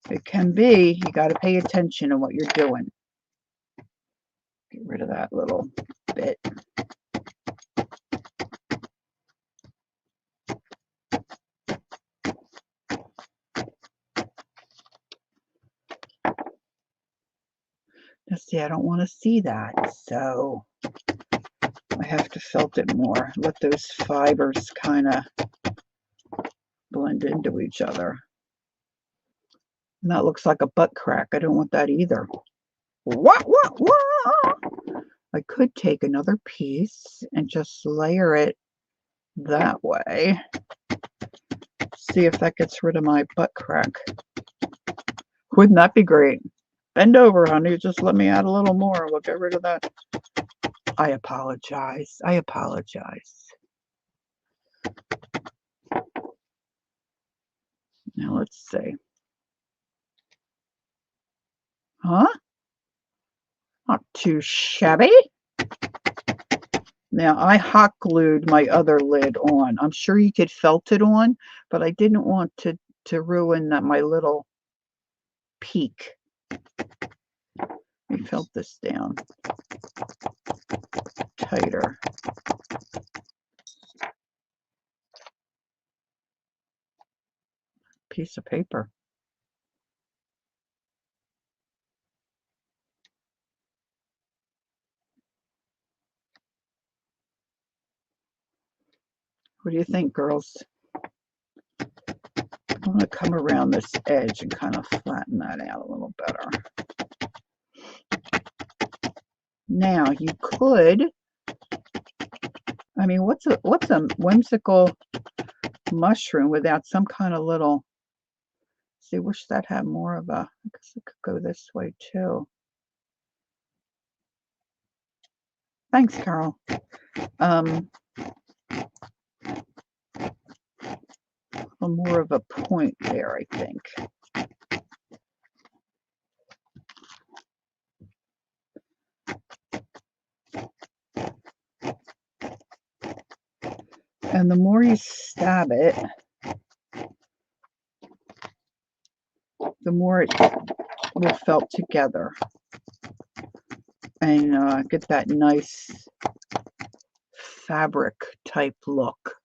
It can be. You got to pay attention to what you're doing. Get rid of that little bit. Now see, I don't want to see that, so I have to felt it more. Let those fibers kind of blend into each other. And that looks like a butt crack. I don't want that either. What? I could take another piece and just layer it that way. See if that gets rid of my butt crack. Wouldn't that be great? Bend over, honey. Just let me add a little more. We'll get rid of that. I apologize. I apologize. Now let's see. Huh? Not too shabby. Now I hot glued my other lid on. I'm sure you could felt it on, but I didn't want to ruin my little peak. Let me felt this down tighter. Piece of paper. What do you think, girls? I'm going to come around this edge and kind of flatten that out a little better. Now you could, I mean, what's a whimsical mushroom without some kind of little, see, wish that had more of a, I guess it could go this way too. Thanks, Carol. More of a point there, I think. And the more you stab it, the more it will felt together and get that nice fabric type look.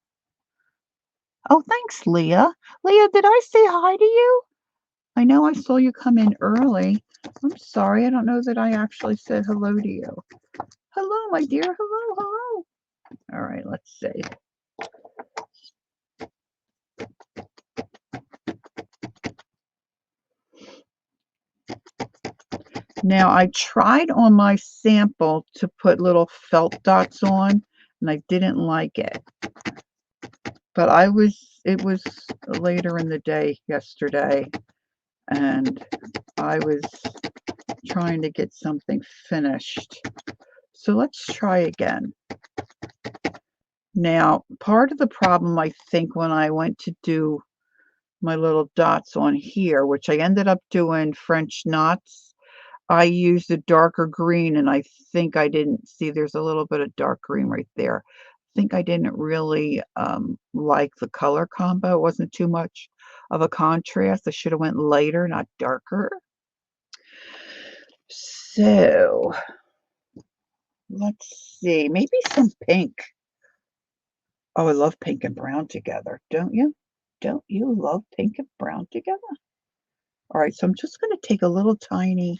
Oh, thanks, Leah. Leah, did I say hi to you? I know I saw you come in early. I'm sorry, I don't know that I actually said hello to you. Hello, my dear. Hello, hello. All right, let's see. Now, I tried on my sample to put little felt dots on, and I didn't like it. But it was later in the day yesterday, and I was trying to get something finished. So let's try again. Now, part of the problem, I think, when I went to do my little dots on here, which I ended up doing French knots, I used a darker green, and I think I didn't see, there's a little bit of dark green right there. I think I didn't really like the color combo. It wasn't too much of a contrast. I should have went lighter, not darker. So let's see, maybe some pink. Oh, I love pink and brown together, don't you? Don't you love pink and brown together? All right, so I'm just going to take a little tiny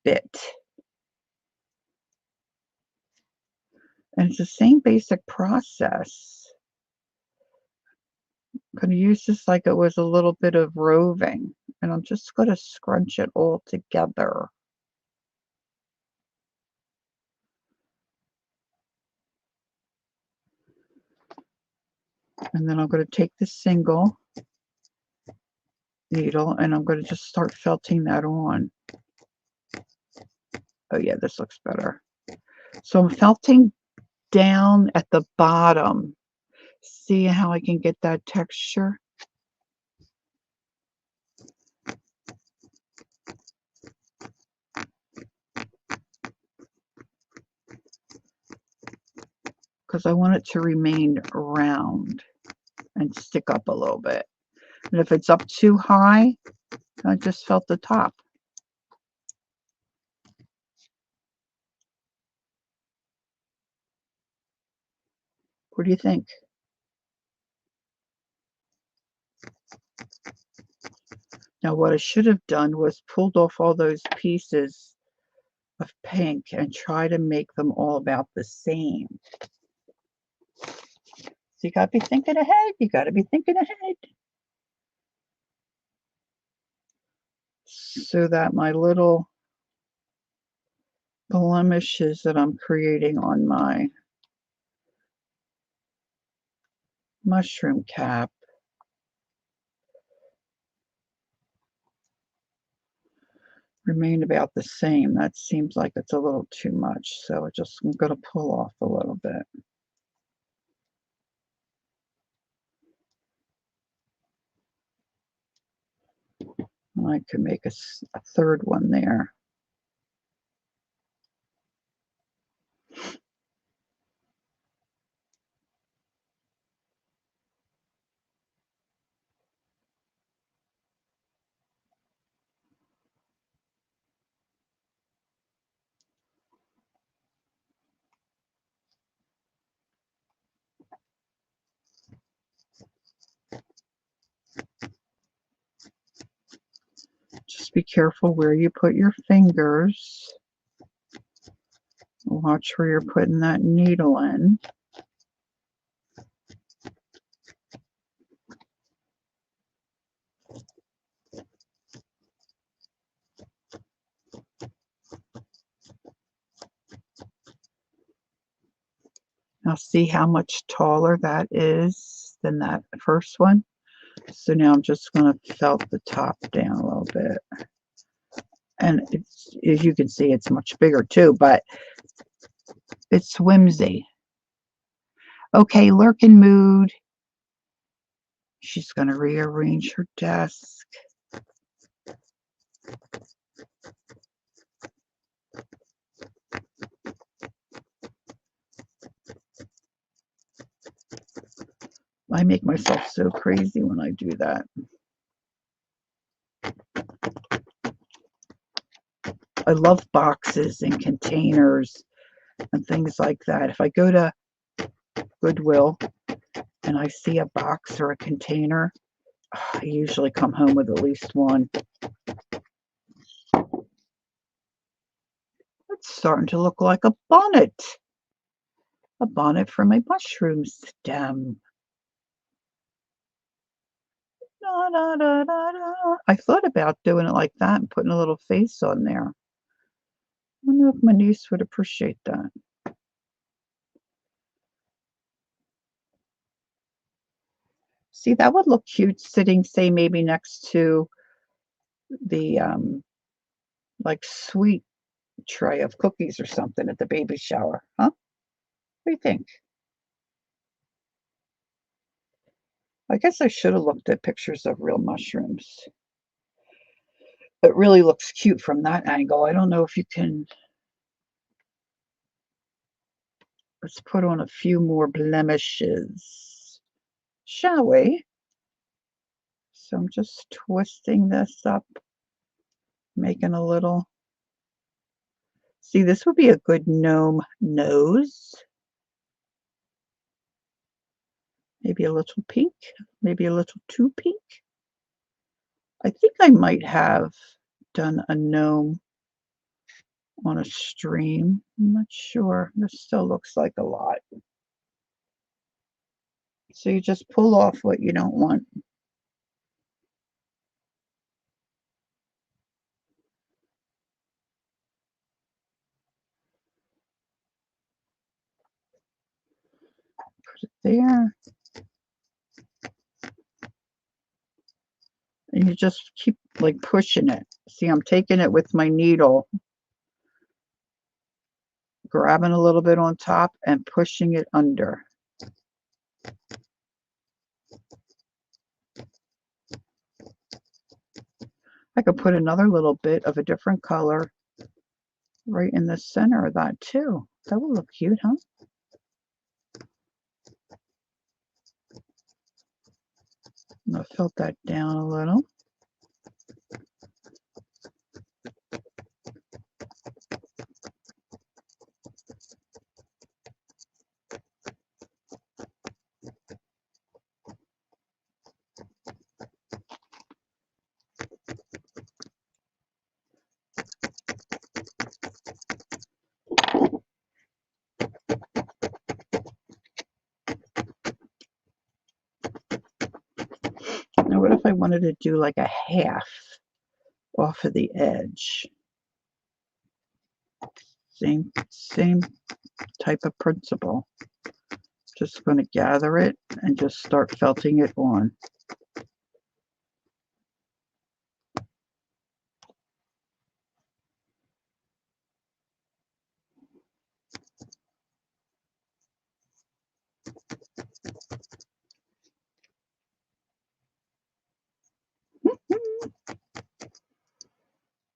bit. And it's the same basic process. I'm going to use this like it was a little bit of roving. And I'm just going to scrunch it all together. And then I'm going to take the single needle and I'm going to just start felting that on. Oh yeah, this looks better. So I'm felting down at the bottom. See how I can get that texture? Because I want it to remain round and stick up a little bit. And if it's up too high, I just felt the top. What do you think? Now what I should have done was pulled off all those pieces of pink and try to make them all about the same. So you got to be thinking ahead. You got to be thinking ahead. So that my little blemishes that I'm creating on my mushroom cap remain about the same. That seems like it's a little too much, so I'm going to pull off a little bit. I could make a third one there. Just be careful where you put your fingers. Watch where you're putting that needle in. Now see how much taller that is than that first one. So now I'm just going to felt the top down a little bit. And it's, as you can see, it's much bigger too, but it's whimsy. Okay, lurking mood. She's going to rearrange her desk. I make myself so crazy when I do that. I love boxes and containers and things like that. If I go to Goodwill and I see a box or a container, I usually come home with at least one. It's starting to look like a bonnet. A bonnet for my mushroom stem. Da, da, da, da, da. I thought about doing it like that and putting a little face on there. I don't know if my niece would appreciate that. See, that would look cute sitting, say, maybe next to the like sweet tray of cookies or something at the baby shower, huh? What do you think? I guess I should have looked at pictures of real mushrooms. It really looks cute from that angle. I don't know if you can. Let's put on a few more blemishes, shall we? So I'm just twisting this up, making a little. See, this would be a good gnome nose. Maybe a little pink, maybe a little too pink. I think I might have done a gnome on a stream. I'm not sure. This still looks like a lot. So you just pull off what you don't want. Put it there. And you just keep like pushing it. See, I'm taking it with my needle, grabbing a little bit on top and pushing it under. I could put another little bit of a different color right in the center of that too. That would look cute, huh? I'll fill that down a little. Now, what if I wanted to do like a half off of the edge? Same type of principle. Just going to gather it and just start felting it on.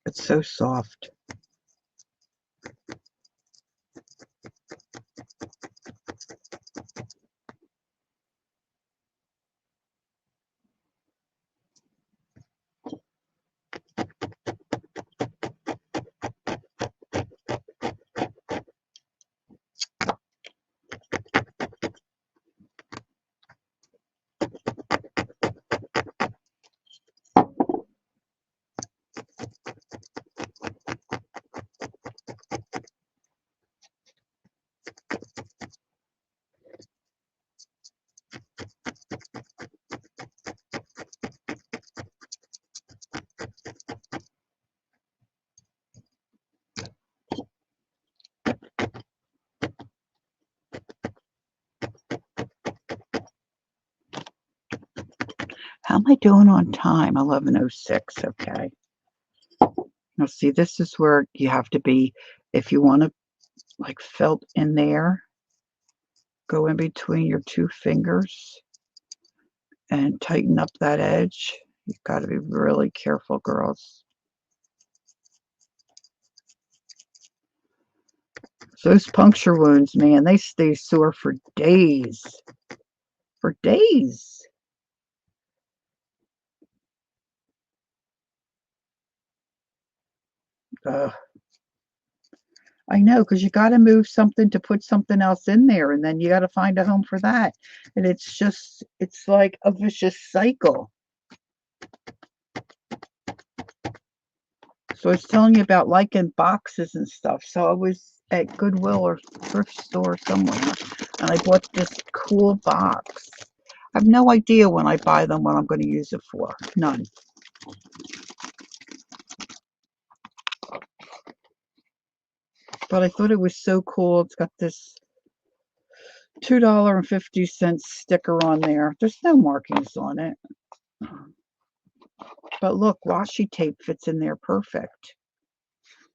It's so soft. am I doing on time? 11:06. Okay. Now see, this is where you have to be, if you want to like felt in there, go in between your two fingers and tighten up that edge. You've got to be really careful, girls. So those puncture wounds, man, they stay sore for days. For days. Ugh. I know, because you got to move something to put something else in there, and then you got to find a home for that. And it's like a vicious cycle. So I was telling you about liking boxes and stuff. So I was at Goodwill or thrift store somewhere, and I bought this cool box. I have no idea when I buy them what I'm going to use it for. None. But I thought it was so cool. It's got this $2.50 sticker on there. There's no markings on it. But look, washi tape fits in there perfect.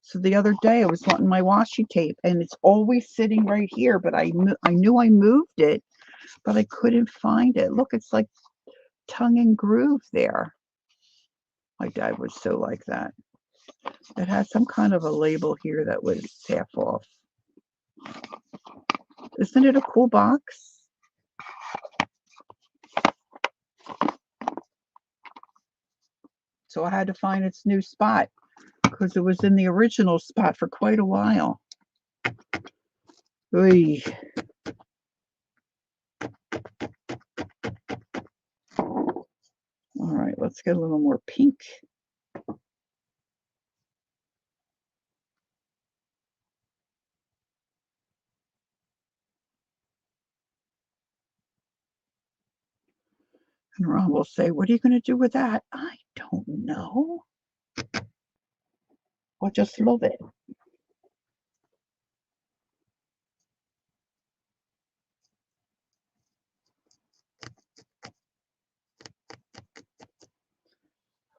So the other day I was wanting my washi tape, and it's always sitting right here, but I knew I moved it, but I couldn't find it. Look, it's like tongue and groove there. My dad was so like that. It has some kind of a label here that was half off. Isn't it a cool box? So I had to find its new spot because it was in the original spot for quite a while. Oy. All right, let's get a little more pink. And Ron will say, what are you going to do with that? I don't know. I just love it.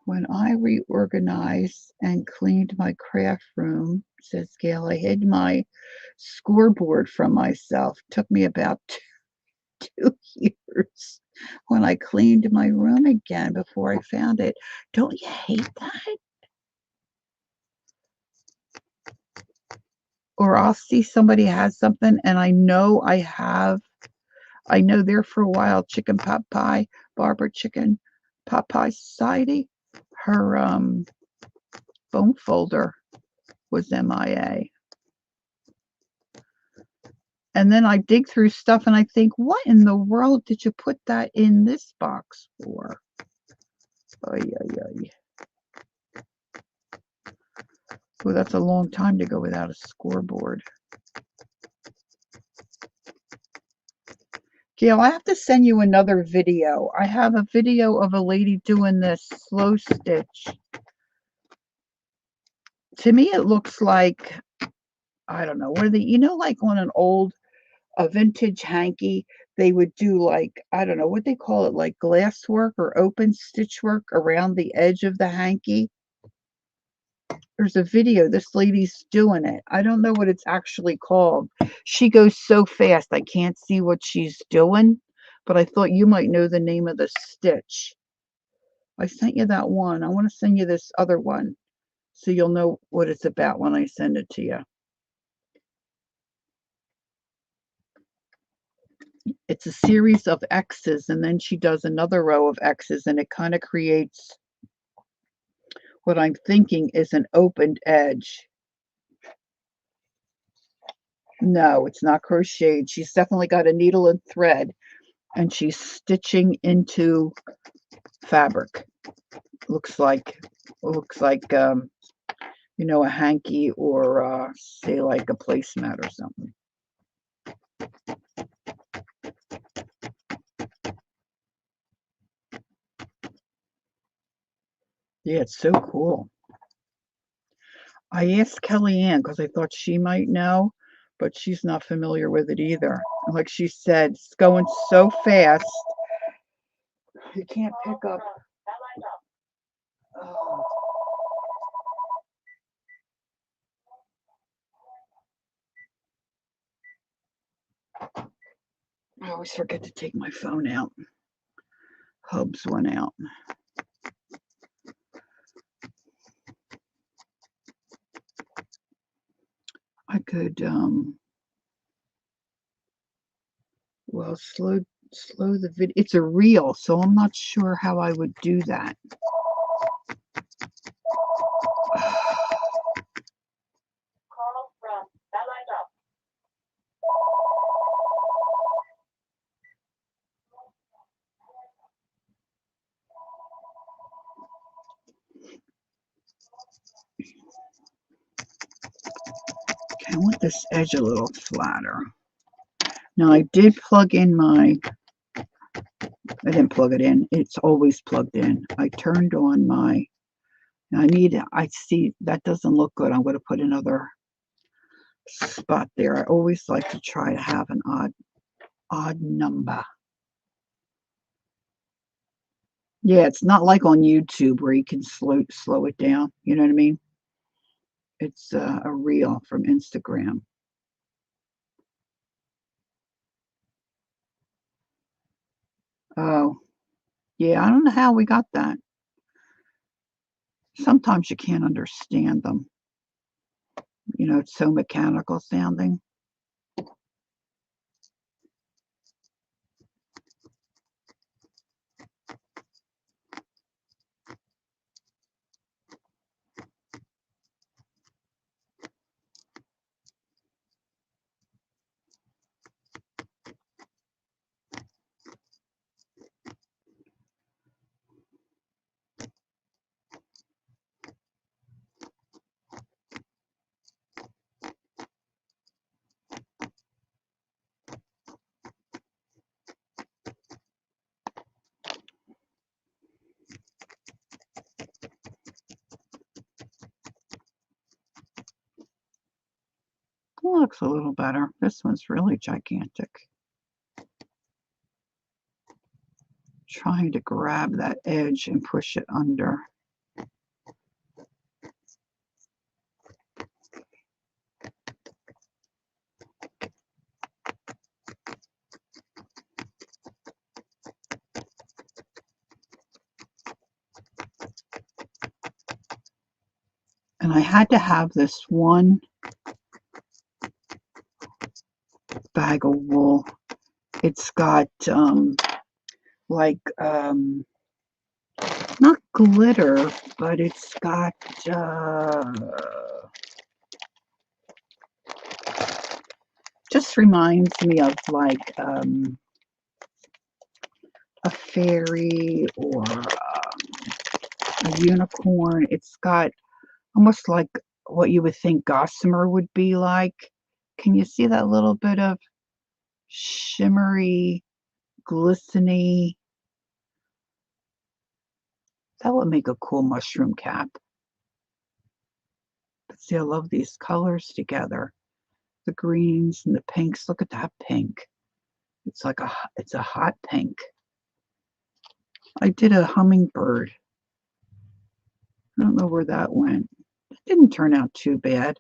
When I reorganized and cleaned my craft room, says Gail, I hid my scoreboard from myself. Took me about 2 years when I cleaned my room again before I found it. Don't you hate that? Or I'll see somebody has something and I know there for a while, Chicken Pot Pie, Barbara Chicken Pot Pie Society, her phone folder was MIA. And then I dig through stuff and I think, what in the world did you put that in this box for? Oy, oy, oy. Oh, that's a long time to go without a scoreboard. Gail, I have to send you another video. I have a video of a lady doing this slow stitch. To me, it looks like, I don't know, like on an old, a vintage hanky, they would do like, I don't know what they call it, like glass work or open stitch work around the edge of the hanky. There's a video, this lady's doing it. I don't know what it's actually called. She goes so fast, I can't see what she's doing, but I thought you might know the name of the stitch. I sent you that one. I want to send you this other one so you'll know what it's about when I send it to you. It's a series of X's, and then she does another row of X's, and it kind of creates what I'm thinking is an opened edge. No, it's not crocheted. She's definitely got a needle and thread, and she's stitching into fabric. Looks like a hanky or say like a placemat or something. Yeah, it's so cool. I asked Kellyanne because I thought she might know, but she's not familiar with it either. Like she said, it's going so fast, you can't pick up I always forget to take my phone out. Hubs went out. I could, well, slow the video. It's a reel, so I'm not sure how I would do that. Call from Bella. Okay, I want this edge a little flatter. Now I did plug in my, I didn't plug it in. It's always plugged in. I turned on my, I see that doesn't look good. I'm going to put another spot there. I always like to try to have an odd number. Yeah, it's not like on YouTube where you can slow it down. You know what I mean? It's a reel from Instagram. Oh, yeah, I don't know how we got that. Sometimes you can't understand them. You know, it's so mechanical sounding. Looks a little better. This one's really gigantic. Trying to grab that edge and push it under. And I had to have this one bag of wool. It's got like not glitter, but it's got just reminds me of like a fairy or a unicorn. It's got almost like what you would think gossamer would be like. Can you see that little bit of shimmery, glistening? That would make a cool mushroom cap. But see, I love these colors together. The greens and the pinks. Look at that pink. It's like it's a hot pink. I did a hummingbird. I don't know where that went. It didn't turn out too bad.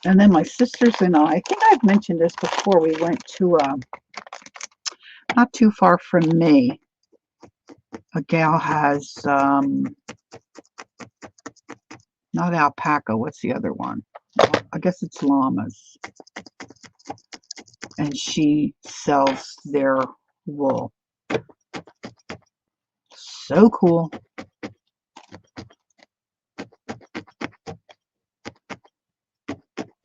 And then my sisters and I think I've mentioned this before, we went to, not too far from me, a gal has, not alpaca, what's the other one? I guess it's llamas. And she sells their wool. So cool.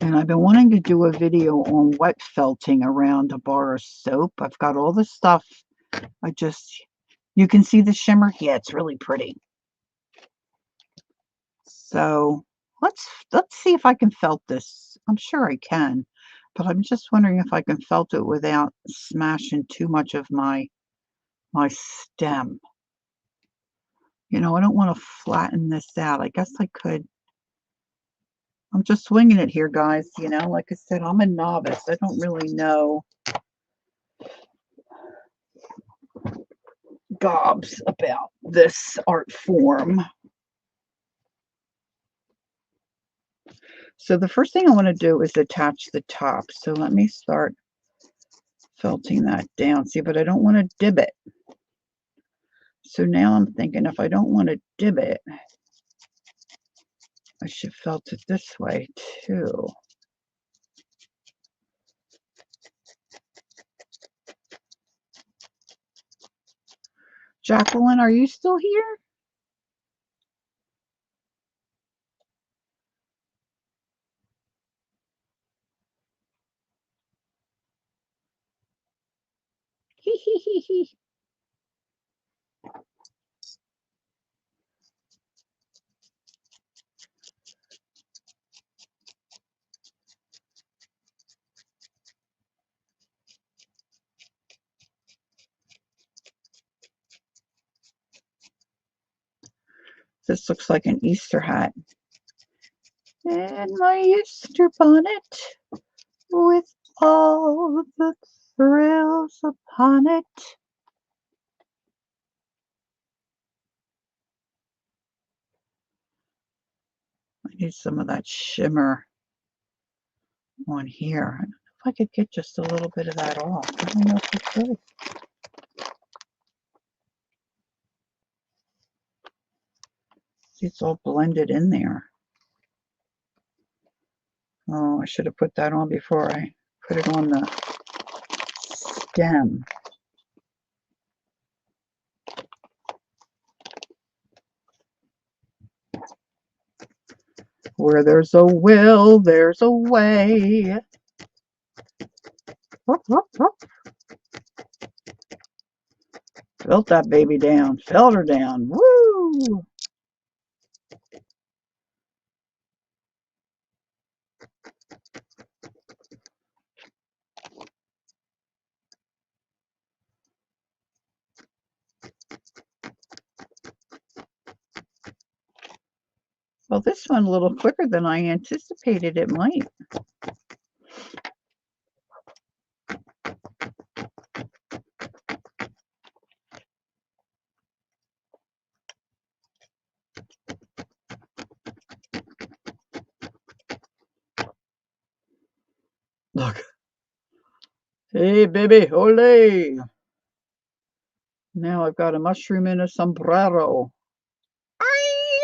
And I've been wanting to do a video on wet felting around a bar of soap. I've got all the stuff. You can see the shimmer. Yeah, it's really pretty. So let's see if I can felt this. I'm sure I can, but I'm just wondering if I can felt it without smashing too much of my stem. You know, I don't want to flatten this out. I guess I could. I'm just swinging it here, guys. You know, like I said, I'm a novice. I don't really know gobs about this art form. So the first thing I want to do is attach the top. So let me start felting that down. See, but I don't want to dib it. So now I'm thinking if I don't want to dib it, I should felt it this way too. Jacqueline, are you still here? Hee hee hee hee. This looks like an Easter hat. And my Easter bonnet with all the thrills upon it. I need some of that shimmer on here. If I could get just a little bit of that off. I don't know if I could. See, it's all blended in there. Oh, I should have put that on before I put it on the stem. Where there's a will, there's a way. Whoop, whoop, whoop. Felt that baby down. Felt her down. Woo! Well, this one a little quicker than I anticipated it might. Look. Hey, baby, ole. Now I've got a mushroom in a sombrero. Ay,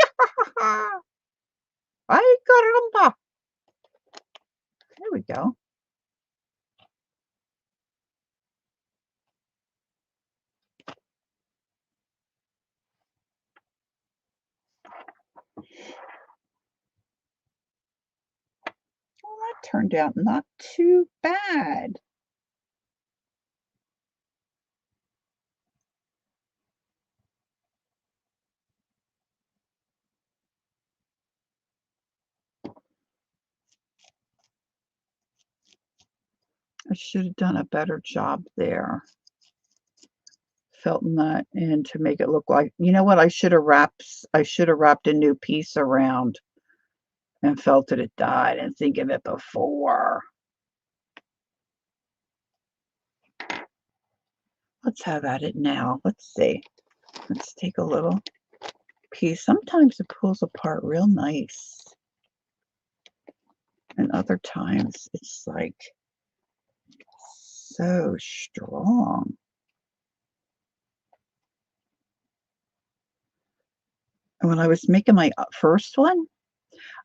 ay, caramba. There we go. Well, that turned out not too bad. I should have done a better job there. Felting that in to make it look like, you know what, I should have wrapped a new piece around and felted it. I didn't think of it before. Let's have at it now. Let's see. Let's take a little piece. Sometimes it pulls apart real nice. And other times it's like so strong. And when I was making my first one,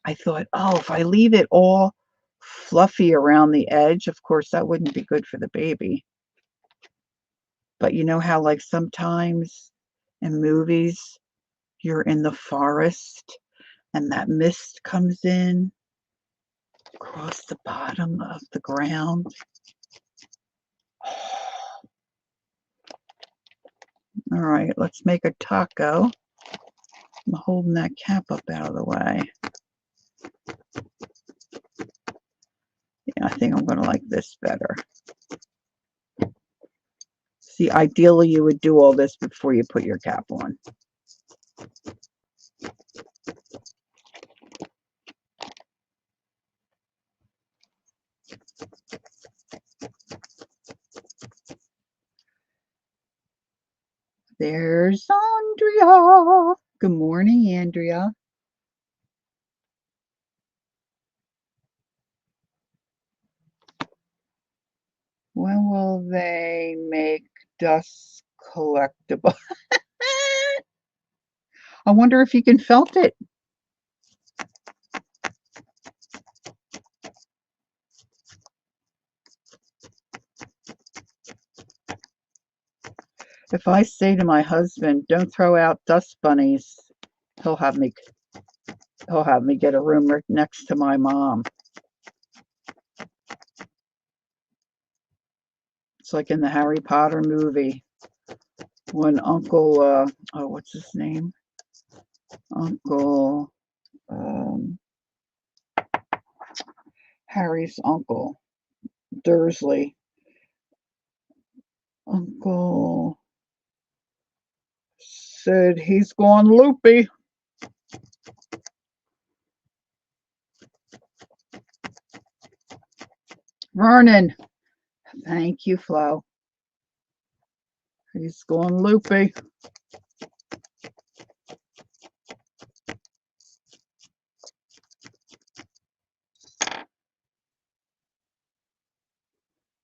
I thought, oh, if I leave it all fluffy around the edge, of course, that wouldn't be good for the baby. But you know how, like, sometimes in movies, you're in the forest and that mist comes in across the bottom of the ground. All right, let's make a taco. I'm holding that cap up out of the way. Yeah, I think I'm going to like this better. See, ideally you would do all this before you put your cap on. There's Andrea. Good morning, Andrea. When will they make dust collectible? I wonder if you can felt it. If I say to my husband, "Don't throw out dust bunnies," he'll have me get a room right next to my mom. It's like in the Harry Potter movie when Uncle what's his name? Uncle Harry's uncle Dursley. Uncle said he's gone loopy. Vernon. Thank you, Flo. He's going loopy.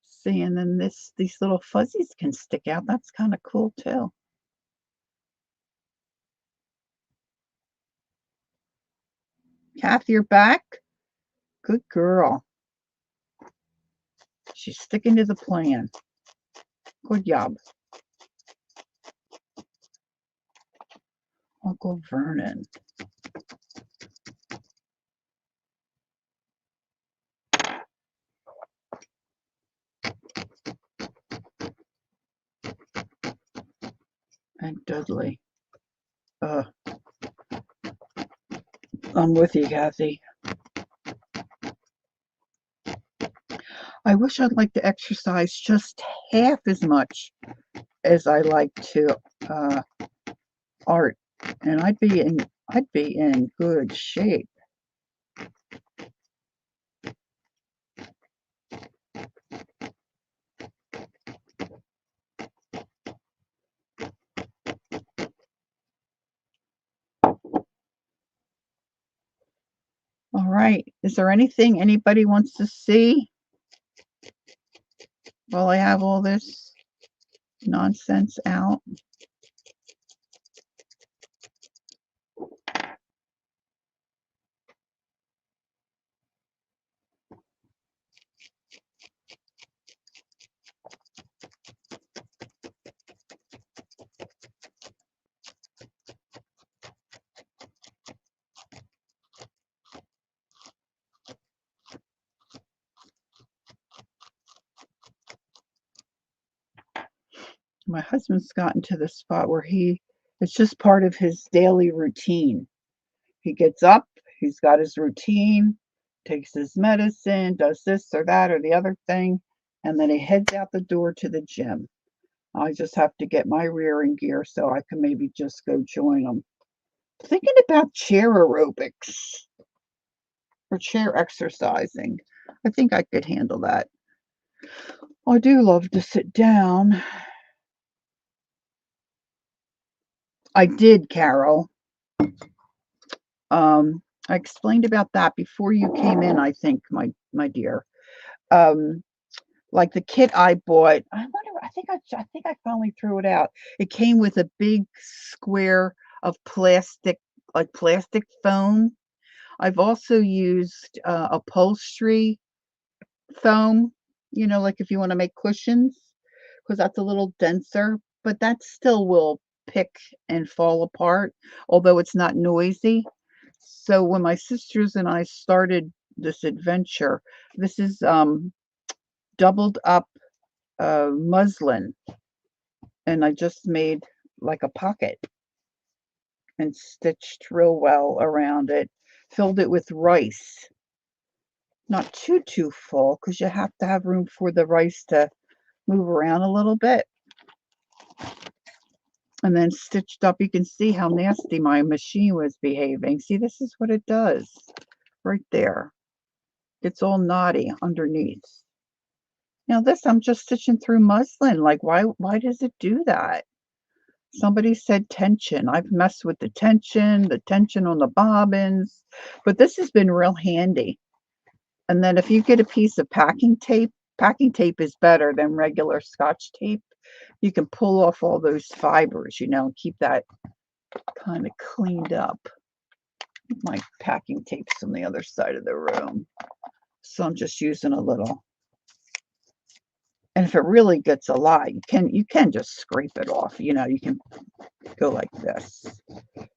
See, and then these little fuzzies can stick out. That's kind of cool too. Kathy, you're back? Good girl. She's sticking to the plan. Good job. Uncle Vernon. And Dudley. I'm with you, Kathy. I wish I'd like to exercise just half as much as I like to art, and I'd be in good shape. All right. Is there anything anybody wants to see while I have all this nonsense out? My husband's gotten to the spot where it's just part of his daily routine. He gets up, he's got his routine, takes his medicine, does this or that or the other thing, and then he heads out the door to the gym. I just have to get my rear in gear so I can maybe just go join him. Thinking about chair aerobics or chair exercising. I think I could handle that. I do love to sit down. I did, Carol. I explained about that before you came in, I think, my dear. Like the kit I bought, I think I finally threw it out. It came with a big square of plastic, like plastic foam. I've also used upholstery foam, like if you want to make cushions, because that's a little denser, but that still will pick and fall apart, although it's not noisy. So when my sisters and I started this adventure, this is doubled up muslin, and I just made like a pocket and stitched real well around it, filled it with rice. Not too full, because you have to have room for the rice to move around a little bit. And then stitched up. You can see how nasty my machine was behaving. See, this is what it does right there. It's all knotty underneath. Now this, I'm just stitching through muslin. Like, why does it do that? Somebody said tension. I've messed with the tension on the bobbins, but this has been real handy. And then if you get a piece of packing tape is better than regular Scotch tape. You can pull off all those fibers, and keep that kind of cleaned up. My packing tape's on the other side of the room, so I'm just using a little. And if it really gets a lot, you can just scrape it off. You can go like this,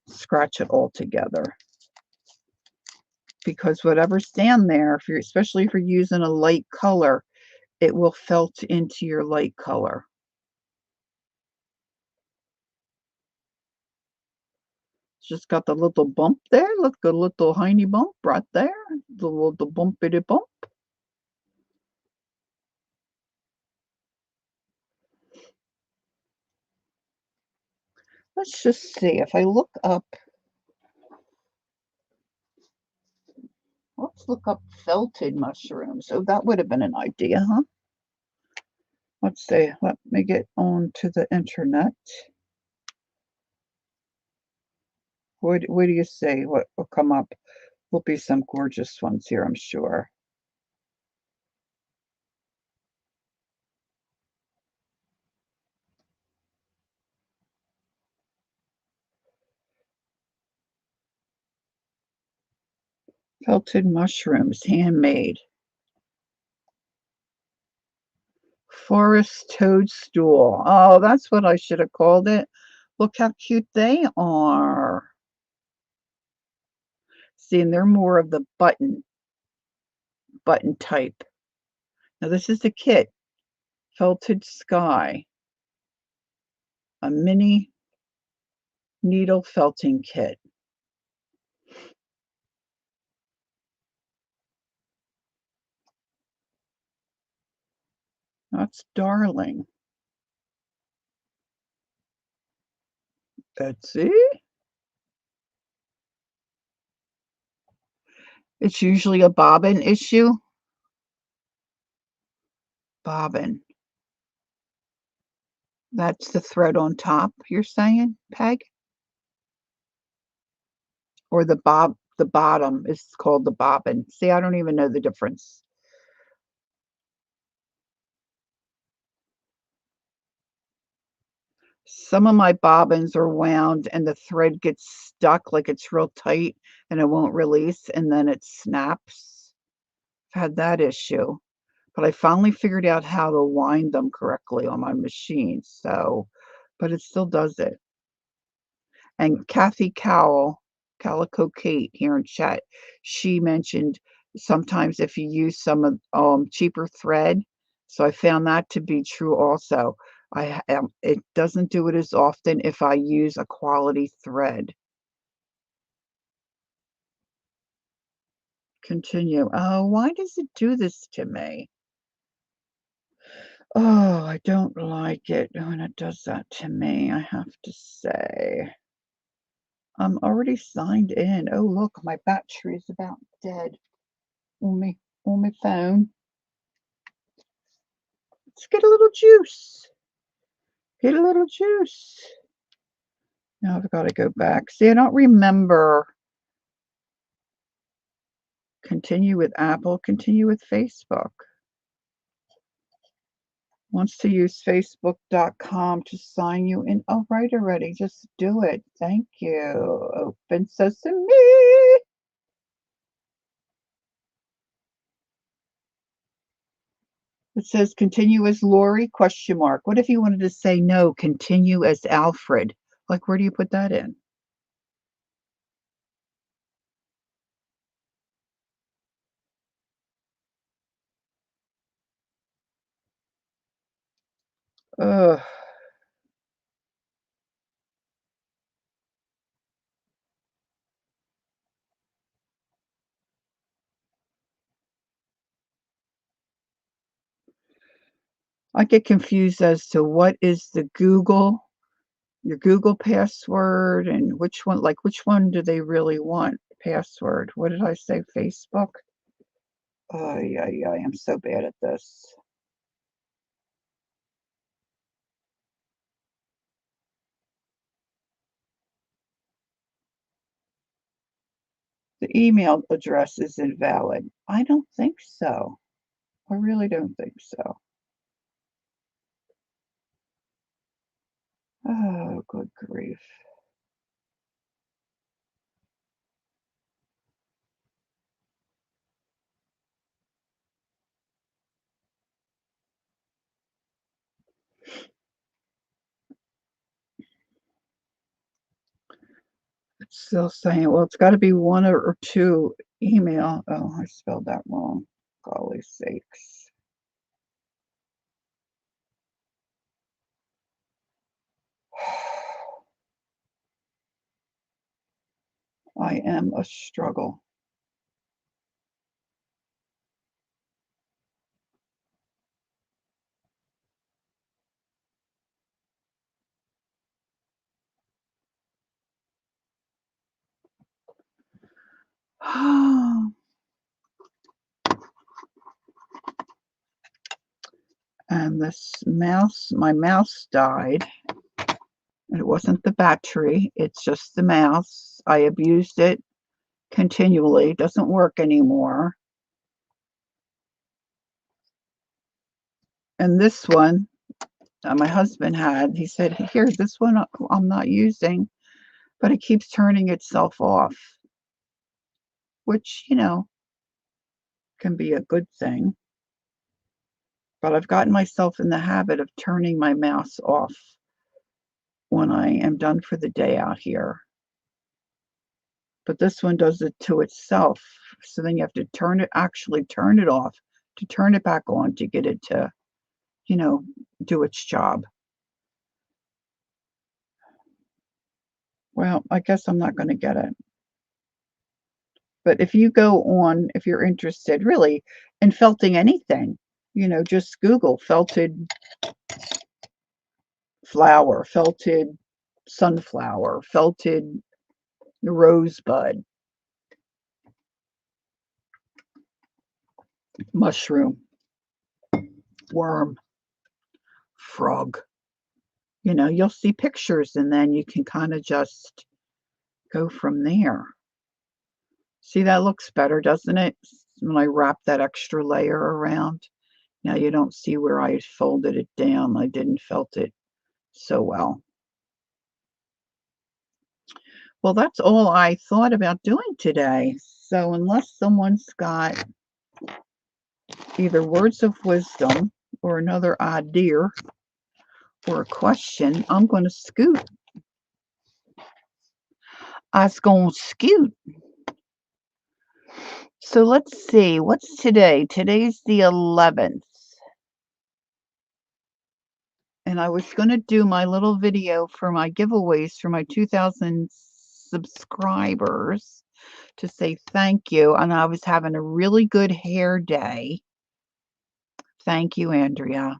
scratch it all together. Because whatever's down there, especially if you're using a light color, it will felt into your light color. It's just got the little bump there. Look, the little tiny bump right there. The little bumpity bump. Let's just see if I look up. Let's look up felted mushrooms. Oh, that would have been an idea, huh? Let's see. Let me get on to the internet. What do you say? What will come up? Will be some gorgeous ones here, I'm sure. Felted mushrooms, handmade. Forest toadstool. Oh, that's what I should have called it. Look how cute they are. See, and they're more of the button type. Now this is the kit. Felted Sky. A mini needle felting kit. That's darling. Etsy. It's usually a bobbin issue. Bobbin. That's the thread on top, you're saying, Peg? Or the bottom is called the bobbin. See, I don't even know the difference. Some of my bobbins are wound and the thread gets stuck, like it's real tight and it won't release, and then it snaps. I've had that issue. But I finally figured out how to wind them correctly on my machine. But it still does it. And Kathy Cowell, Calico Kate here in chat, she mentioned sometimes if you use some of cheaper thread. So I found that to be true also. It doesn't do it as often if I use a quality thread. Continue. Oh, why does it do this to me? Oh, I don't like it when it does that to me, I have to say. I'm already signed in. Oh, look, my battery is about dead on my phone. Let's get a little juice. Get a little juice. Now I've got to go back. See, I don't remember. Continue with Apple, continue with Facebook. Wants to use facebook.com to sign you in. Oh, right already. Just do it. Thank you. Open sesame. It says continue as Lori, question mark. What if you wanted to say no, continue as Alfred? Like, where do you put that in? Ugh. I get confused as to what is the your Google password, and which one do they really want? Password. What did I say? Facebook? Oh, yeah, I am so bad at this. The email address is invalid. I don't think so. I really don't think so. Oh, good grief. It's still saying, well, it's got to be one or two email. Oh, I spelled that wrong. Golly sakes. I am a struggle. And this mouse, my mouse died. It wasn't the battery, it's just the mouse. I abused it continually. It doesn't work anymore. And this one, my husband had, he said, here, this one I'm not using, but it keeps turning itself off, which, can be a good thing. But I've gotten myself in the habit of turning my mouse off when I am done for the day out here. But this one does it to itself. So then you have to actually turn it off to turn it back on to get it to, do its job. Well, I guess I'm not going to get it. But if you go on, if you're interested really in felting anything, just Google felted flower, felted sunflower, felted rosebud, mushroom, worm, frog. You'll see pictures and then you can kind of just go from there. See, that looks better, doesn't it? When I wrap that extra layer around. Now you don't see where I folded it down. I didn't felt it so well. Well, that's all I thought about doing today. So unless someone's got either words of wisdom or another idea or a question, I'm going to scoot. I was going to scoot. So let's see, what's today? Today's the 11th. And I was going to do my little video for my giveaways for my 2,000 subscribers to say thank you. And I was having a really good hair day. Thank you, Andrea.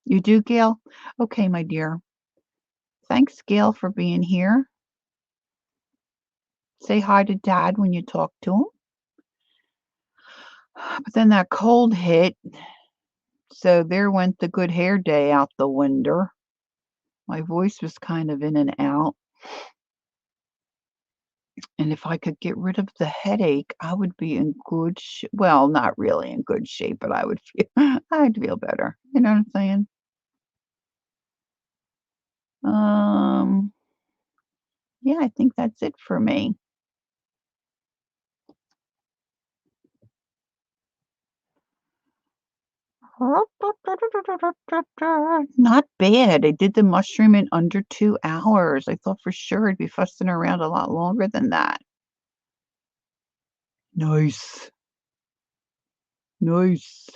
You do, Gail? Okay, my dear. Thanks, Gail, for being here. Say hi to Dad when you talk to him. But then that cold hit. So there went the good hair day out the window. My voice was kind of in and out. And if I could get rid of the headache, I would be in good shape. Well, not really in good shape, but I'd feel better. You know what I'm saying? Yeah, I think that's it for me. Not bad. I did the mushroom in under 2 hours. I thought for sure I'd be fussing around a lot longer than that. Nice. Nice.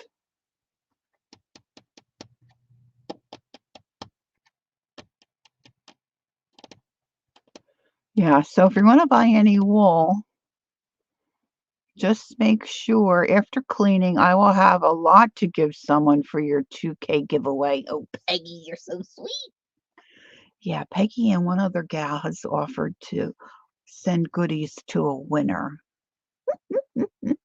Yeah, so if you're going to buy any wool, just make sure after cleaning, I will have a lot to give someone for your 2K giveaway. Oh, Peggy, you're so sweet. Yeah, Peggy and one other gal has offered to send goodies to a winner. I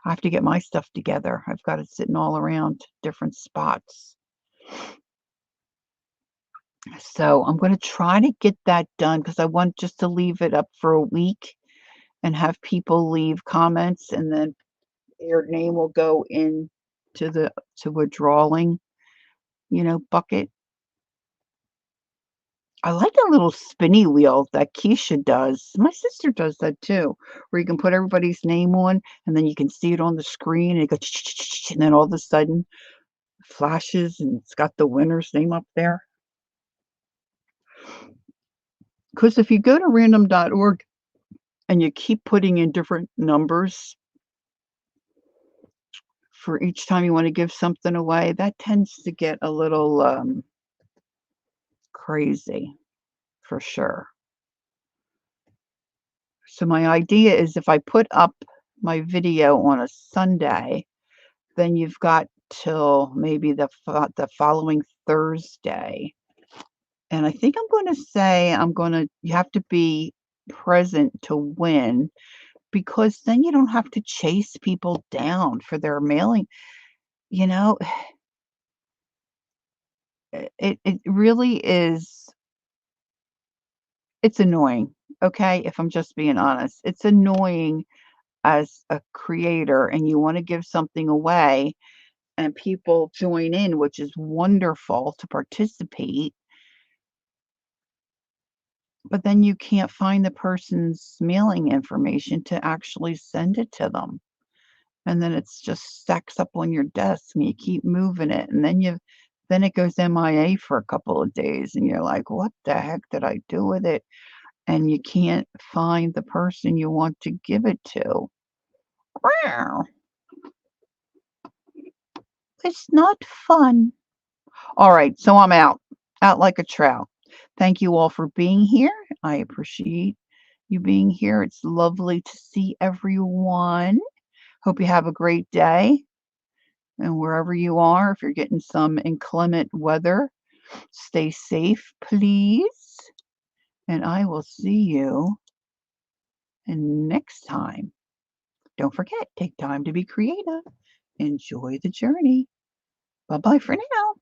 have to get my stuff together. I've got it sitting all around different spots. So I'm going to try to get that done because I want just to leave it up for a week and have people leave comments, and then your name will go in to a drawing, bucket. I like the little spinny wheel that Keisha does. My sister does that too, where you can put everybody's name on, and then you can see it on the screen, and it goes, and then all of a sudden flashes, and it's got the winner's name up there. Because if you go to random.org and you keep putting in different numbers for each time you want to give something away, that tends to get a little crazy for sure. So my idea is if I put up my video on a Sunday, then you've got till maybe the following Thursday. And I think I'm going to say you have to be present to win, because then you don't have to chase people down for their mailing. You know, it really is. It's annoying. Okay, if I'm just being honest, it's annoying as a creator, and you want to give something away, and people join in, which is wonderful to participate, but then you can't find the person's mailing information to actually send it to them. And then it's just stacks up on your desk, and you keep moving it, and then it goes MIA for a couple of days, and you're like, what the heck did I do with it? And you can't find the person you want to give it to. Wow. It's not fun. All right, so I'm out like a trout. Thank you all for being here. I appreciate you being here. It's lovely to see everyone. Hope you have a great day. And wherever you are, if you're getting some inclement weather, stay safe, please. And I will see you next time. Don't forget, take time to be creative. Enjoy the journey. Bye-bye for now.